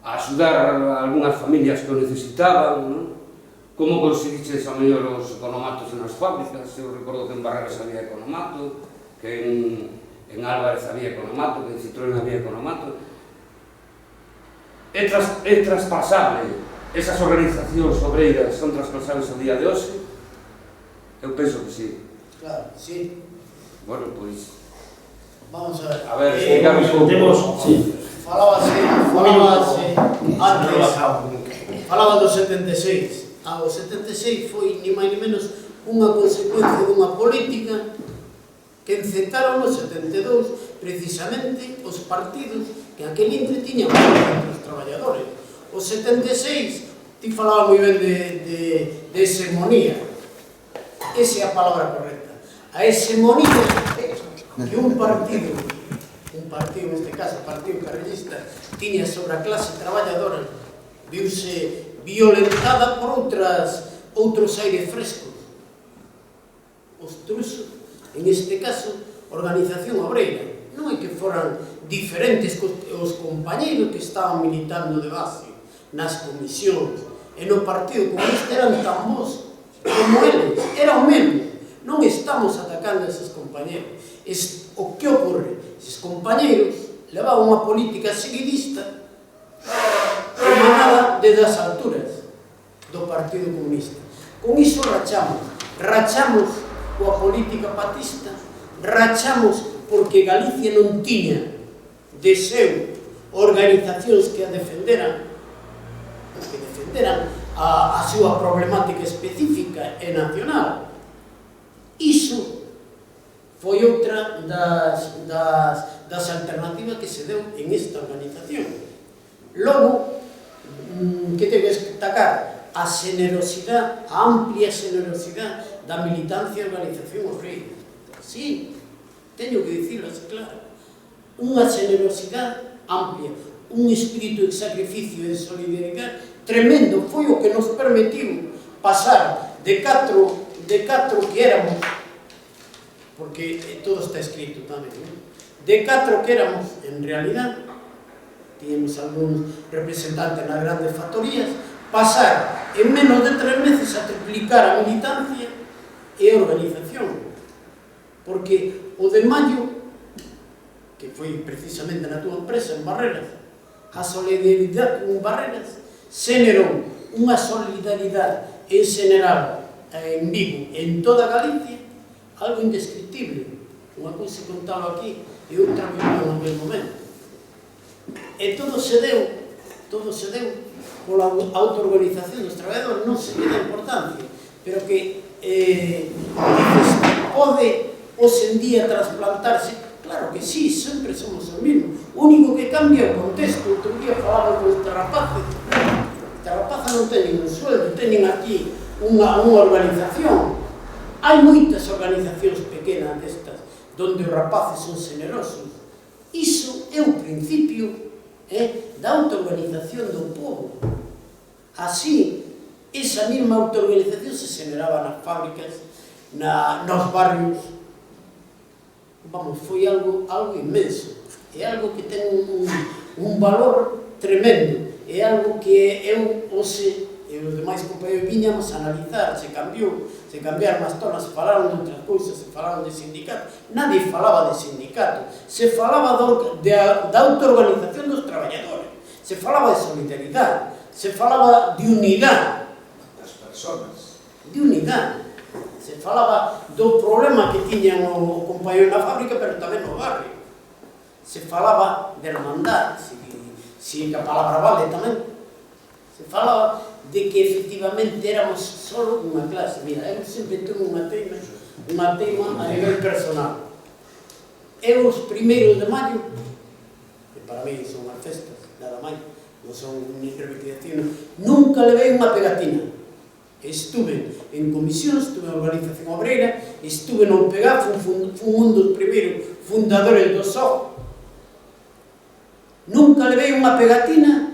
axudar a algunhas familias que o necesitaban, non? Como conseguiches a mellor os economatos nas fábricas? Eu recordo que en Barreras había economato, que en Álvarez había economato, que en Citroën había economato. É traspasable, esas organizacións obreiras son traspasables ao día de hoxe? Eu penso que sí. Claro, sí. Bueno, pois... Vamos a ver. A ver, explicamos un pouco. Falábase antes, falaba do 76. O 76 foi, ni máis ni menos, unha consecuencia dunha política que encetaron no 72 precisamente os partidos que aquel intre tiñan entre os traballadores. O 76, ti falaba moi ben de hegemonía. Esa é a palabra correcta. A hegemonía que un partido, neste caso, o Partido Carrillista, tiña sobre a clase traballadora, viuse violentada por outros aires frescos. Os trusos, en este caso, organización obreira. Non é que foran diferentes os compañeros que estaban militando de base nas comisións e no Partido Comunista eran tan bons como eles, era o mesmo. Non estamos atacando a eses compañeros. O que ocorre? Eses compañeros levaban unha política seguidista emanada desde as alturas do Partido Comunista. Con iso rachamos coa política patista, rachamos porque Galicia non tiña de seu organizacións que a defenderan a súa problemática específica e nacional. Iso foi outra das alternativas que se deu en esta organización. Logo, que tengo que destacar? A generosidade, a amplia generosidade da militancia e organización obreira. Sí, teño que dicirlo así claro. Unha generosidade amplia, un espírito de sacrificio e de solidaridade tremendo. Foi o que nos permitiu pasar de catro que éramos, porque todo está escrito tamén, de catro que éramos, en realidad, tiñamos algúns representantes nas grandes factorías, pasar en menos de 3 meses a triplicar a militancia e a organización. Porque o de maio, que foi precisamente na túa empresa, en Barreras, a solidaridade con Barreras xenerou unha solidaridade en general en Vigo, en toda Galicia, algo indescriptible. Unha cousa que contaba aquí e outra vivió no mesmo momento. E todo se deu pola autoorganización dos traballadores, non se lle dá importancia, pero que pode hoxe en día trasplantarse, claro que sí, sempre somos o mismo. O único que cambia é o contexto. Outro día falaba con esta rapaces. Esta rapaza non teñen un sueldo, teñen aquí unha organización. Hai moitas organizacións pequenas destas, donde os rapaces son generosos. Iso é o principio da autoorganización do povo. Así, esa mesma autoorganización se generaba nas fábricas, nos barrios. Vamos, foi algo inmenso. É algo que ten un valor tremendo. É algo que eu, hoxe, e os demais compañeros viñamos a analizar, se cambiaron as tonas, se falaron de outras cousas, se falaron de sindicato. Nadie falaba de sindicato, se falaba da autoorganización dos traballadores, se falaba de solidaridade, se falaba de unidade das persoas, de unidade, se falaba do problema que tiñan o compañero na fábrica, pero tamén no barrio, se falaba de hermandad, se a palabra vale tamén, se falaba de que efectivamente éramos só unha clase. Mira, eu sempre tengo unha teima a nivel personal. Eu os primeiros de maio, que para mí son as festas, nada máis, non son ni reivindicacións, nunca levei unha pegatina. Estuve en comisión, estuve en organización obreira, estuve no PEGA, fui un dos primeiros fundadores do SOC. Nunca levei unha pegatina.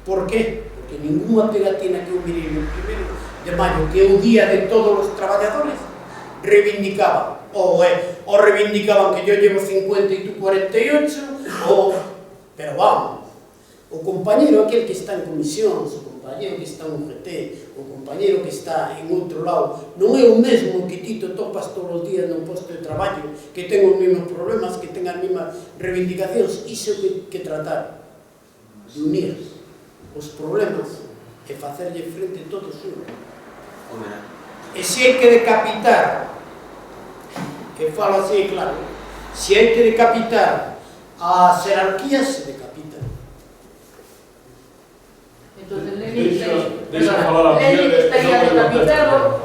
Por qué? Porque ninguna pegatina que eu mirei no 1 de maio, que é o día de todos os traballadores, reivindicaban. Ou reivindicaban que yo llevo 50 e tú 48, pero vamos, o compañero aquel que está en comisión, o compañero que está en UGT, o compañero que está en outro lado, non é o mesmo que ti te topas todos os días no posto de traballo, que ten os mesmos problemas, que ten as mesmas reivindicacións. Iso que tratar de unir os problemas e facerlle frente todos uno. E se hai que decapitar, que falo así, claro, se hai que decapitar as jerarquías, se decapitan. Entonces, Lenin estaría decapitado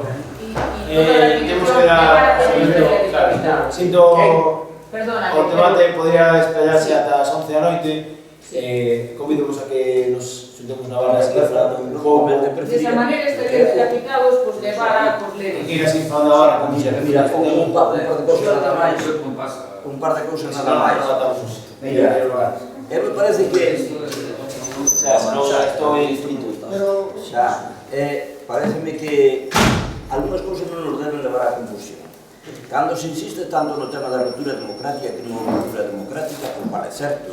y toda la temos que dar, sinto Perdona, o debate podría espallarse ata as 11 da noite. Convidamos a que nos juntemos na barra así falando un pouco. de esa manera estarían decapitados, pues levar a por Lenin. Que ir así falando na barra con Mira, un par de cousas nada máis. Un par de cousas nada máis. Mira, me parece que estou inscrito. xa, pareceme que algunhas cousas non nos deben levar á confusión. Cando se insiste tanto no tema da ruptura democrática, que non é unha ruptura democrática, como vale certo.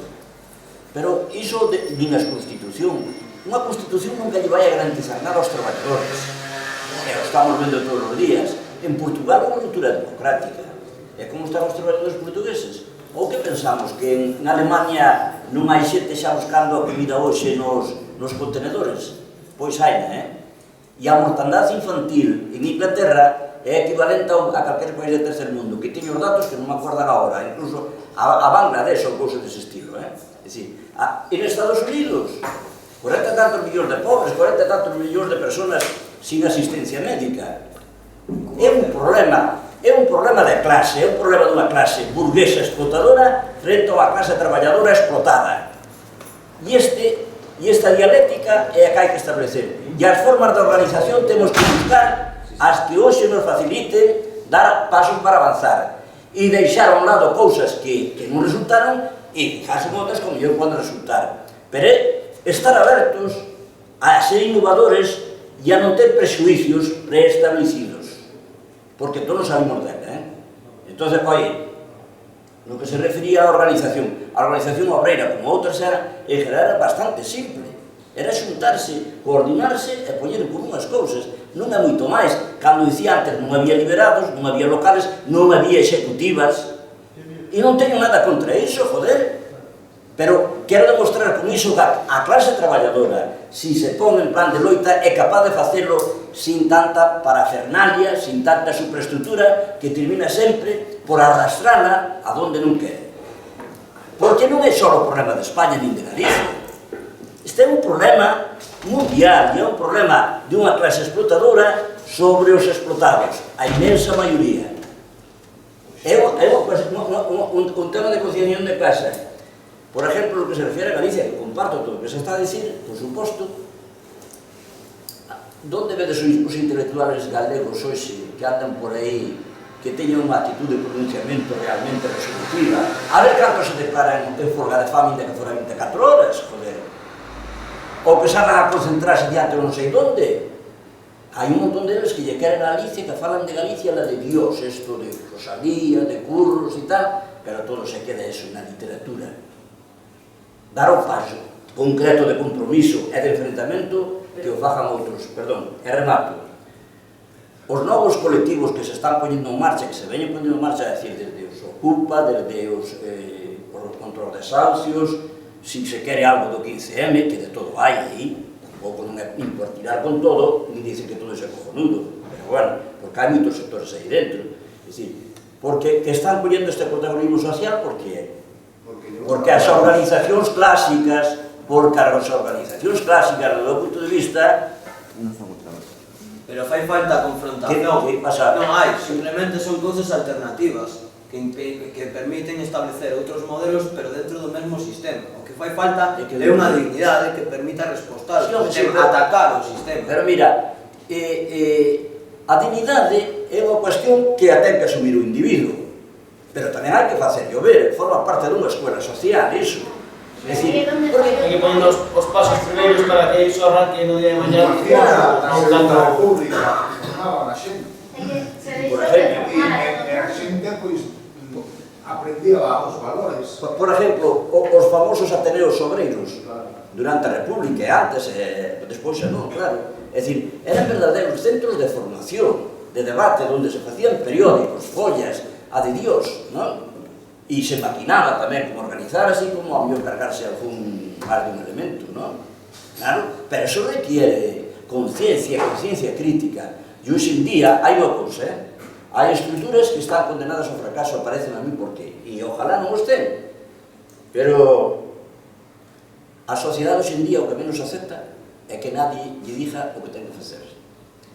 Pero iso vin as Constitución. Unha Constitución nunca lle vai a garantizar nada aos traballadores. O estamos vendo todos os días. En Portugal é unha ruptura democrática. E como están os traballadores portugueses? Ou que pensamos? Que en Alemania non hai xente xa buscando a comida hoxe nos contenedores? Pois hai, E a mortandade infantil en Inglaterra é equivalente a calquer país de tercer mundo, que teño os datos que non me acordan agora, incluso a Bangladesh ou cousas dese estilo, É dicir, en Estados Unidos, 40 e tantos millóns de pobres, 40 e tantos millóns de personas sin asistencia médica. É un problema de clase, é un problema dunha clase burguesa explotadora frente a unha clase traballadora explotada. E esta dialéctica é a que hai que establecer. E as formas de organización temos que buscar as que hoxe nos faciliten dar pasos para avanzar e deixar a un lado cousas que non resultaron e fijarse en outras como mellor poden resultar. Pero estar abertos a ser innovadores e a non ter prexuicios preestablecidos, porque todos salimos dela, Entón, no que se refería á organización obreira como outras era bastante simple. Era xuntarse, coordinarse e poñer por unhas cousas. Non é moito máis. Cando dicía antes, non había liberados, non había locales, non había executivas. E non teño nada contra iso, joder. Pero quero demostrar con iso que a clase traballadora, si se pon en plan de loita, é capaz de facelo sin tanta parafernalia, sin tanta superestructura, que termina sempre por arrastrala a donde non quere. Porque non é só o problema de España nin de Galicia. Este é un problema mundial, é un problema de unha clase explotadora sobre os explotados, a inmensa maioría. un tema de conciliación de clase. Por exemplo, lo que se refiere a Galicia, que comparto todo o que se está a decir, por suposto, donde vedes os intelectuales galegos hoxe que andan por aí, que teñen unha actitud de pronunciamento realmente resolutiva? A ver canto se declaran en folga de fame de que fora 24 horas, joder. Ou que sanan a concentrarse diante non sei onde. Hai un montón deles que lle queren a Galicia, que falan de Galicia, la de Dios, esto de Rosalía, de Curros e tal, pero todo se queda eso na literatura. Dar o paso concreto de compromiso e de enfrentamento que o fagan outros. Perdón, e remato. Os novos colectivos que se están poñendo en marcha, que se veñen poñendo en marcha, é dicir, desde os Ocupa, desde os control de desahucios, si se quere algo do 15M, que de todo hai aí, tampouco non é por tirar con todo, ni dicen que todo é cojonudo, pero bueno, porque hai moitos sectores aí dentro. É dicir, porque están poñendo este protagonismo social, porque as organizacións clásicas, porque as organizacións clásicas, do meu punto de vista, pero fai falta confrontación. Non hai, simplemente son cousas alternativas que permiten establecer outros modelos, pero dentro do mesmo sistema. O que fai falta é unha dignidade que permita respostar ao sistema, atacar o sistema. Pero mira, a dignidade é unha cuestión que a ten que asumir o individuo, pero tamén hai que facer llover, forma parte dunha escuela social, iso. É dicir, hai que poner os pasos primeiros para que iso arranque no día de mañá. Non tanto a República, formaban a xente. Por exemplo, E a xente, pois, aprendía os valores. Por exemplo, os famosos ateneos obreiros durante a República e antes, despois xa non, claro. É dicir, eran verdadeiros centros de formación, de debate, onde se facían periódicos, follas, a de Dios, non? E se maquinaba tamén como organizar, así como a mellor cargarse algún máis de un elemento, non? Claro, pero eso requiere conciencia crítica. E hoxe en día hai unha cousa, hai estruturas que están condenadas ao fracaso, aparecen a mí por qué, e ojalá non os ten, pero a sociedade hoxe en día o que menos acepta é que nadie lle diga o que ten que facer.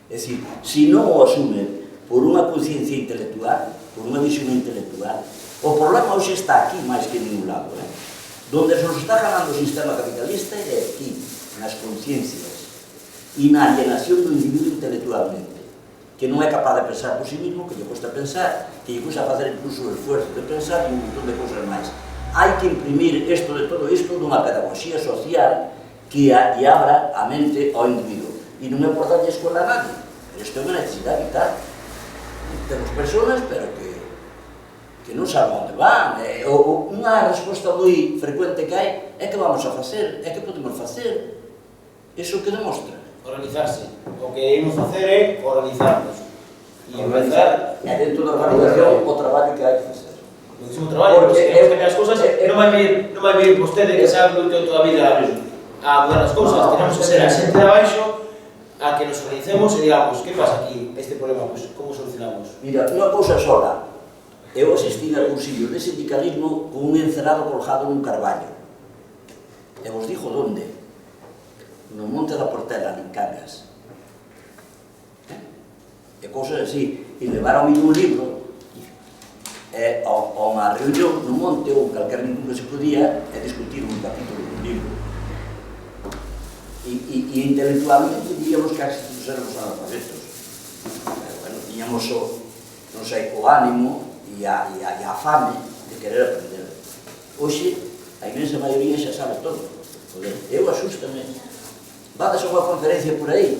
É dicir, se non o asume por unha conciencia intelectual, por unha visión intelectual, o problema hoxe está aquí máis que en ningún lado. Donde se nos está ganando o sistema capitalista é aquí, nas conciencias e na alienación do individuo intelectualmente, que non é capaz de pensar por sí mismo, que lle cuesta pensar, que lle cuesta facer incluso o esfuerzo de pensar e un montón de cousas máis. Hai que imprimir isto de todo isto dunha pedagogía social que lle abra a mente ao individuo. E non é por darlle escola a nadie, isto é unha necesidade vital. Temos personas, pero que non saben onde van. Unha resposta moi frecuente que hai é que vamos a facer, é que podemos facer. Iso que demostra? Organizarse. O que imos facer é organizarnos. E empezar... É dentro da organización o traballo que hai que facer. O mismo traballo, porque temos que ter as cousas, non vai vir vostede que sabe que toda a vida a mudar as cousas. Tenemos que ser a xente de abaixo a que nos organicemos e digamos, que pasa aquí, este problema, pues, como solucionamos? Mira, unha cousa sola. Eu asistí a cursillos de sindicalismo con un encerado colgado nun carballo. E vos dixo onde? No Monte da Portela, en Cangas. E cousas así. E levaron un libro a unha reunión no monte ou calquer ningún que se podía e discutir un capítulo dun libro. E intelectualmente diríamos que os éramos analfabetos. Pero bueno, tiñamos non sei, o ánimo e a fame de querer aprender. Hoxe, a inmensa maioría xa sabe todo. Eu asústame. Vades a unha conferencia por aí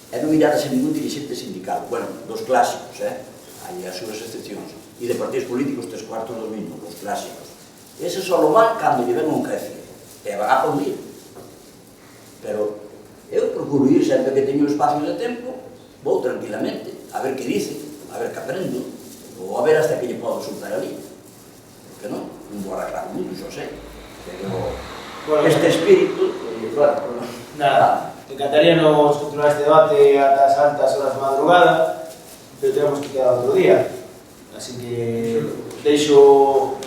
e non mirades a ningún dirigente sindical. Bueno, dos clásicos, hai as súas excepcións. E de partidos políticos, 3/4 do mismo, os clásicos. Ese só lo van cando lle ven un jefe. E van a aplaudir. Pero eu procuro ir sempre que teño espacio de tempo, vou tranquilamente, a ver que dice, a ver que aprendo, ou a ver hasta que lle podo soltar ali. Porque non? Non vou arreglar o mundo, xo sei. Pero este espírito... Nada, encantaría nos continuar este debate ata as altas horas de madrugada, pero tenemos que quedar outro día. Así que deixo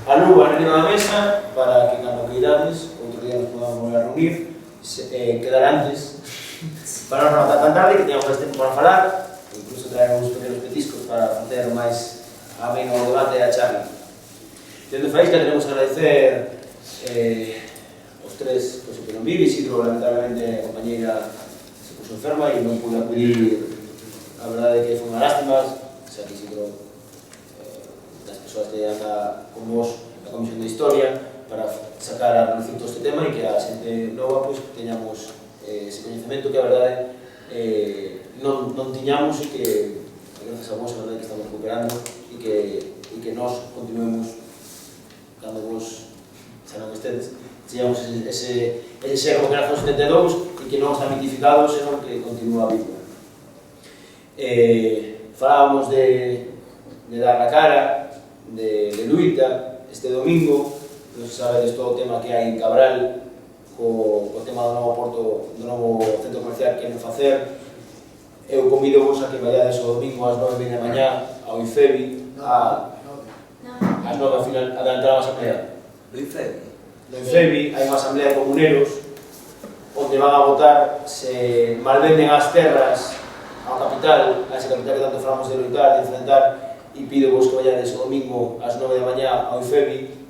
a luva en riba da mesa para que cando queirades, outro día nos podamos volver a reunir, quedar antes, para non rematar tan tarde, que teñamos máis tempo para falar, incluso traer uns pequenos petiscos para facer máis a mí no debate e a charla. Dende Faísca queremos agradecer os tres que non vive. Isidro, lamentablemente, a compañeira se puso enferma e non pude acudir. A verdade é que foi unha lástima, xa que Isidro das persoas que anda con vos na Comisión de Historia para sacar a relucir todo este tema e que a xente nova pues, teñamos ese coñecemento que a verdade non tiñamos e que gracias a vos a verdade que estamos recuperando e que nós continuemos cando vos xa non estedes teñamos ese xerro que nace no 72 e que non está mitificado senón que continúa vivo. Falábamos de dar a cara, de luita este domingo. Non se sabedes todo o tema que hai en Cabral co tema do novo porto, do novo centro comercial que queren facer. Eu convido vos a que vayades o domingo ás 9:30 da mañá ao IFEBI ás 9 ao final a entrar a asamblea. Do IFEBI? No IFEBI hai unha asamblea de comuneros onde van a votar se malvenden as terras ao capital, a ese capital que tanto falamos de loitar, de enfrentar, e pido vos que vayades o domingo ás 9 da mañá ao IFEBI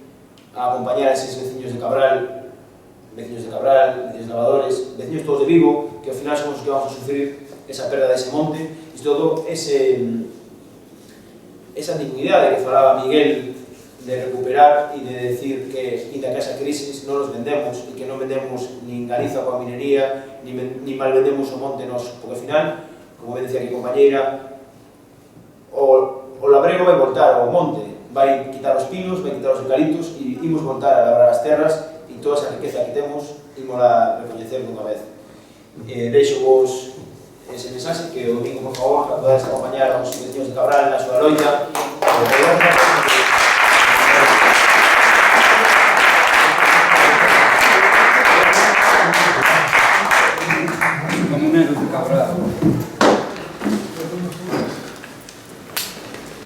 a acompañar a eses veciños de Cabral, veciños lavadores, veciños todos de Vigo, que ao final somos os que vamos a sufrir esa perda dese monte, e todo esa dignidade que falaba Miguel de recuperar e de decir que, inda que esa crisis, non nos vendemos e que non vendemos nin Galiza coa minería, nin mal vendemos o monte nos, porque ao final, como ben decía aquí a compañeira, o labrego vai voltar ao monte, vai quitar os pinos, vai quitar os eucaliptos e imos voltar a labrar as terras e toda esa riqueza que temos ímola recoñecer dunha vez. Deixo vos ese mensaxe que o domingo, por favor, podades acompañar aos veciños de Cabral na súa loita.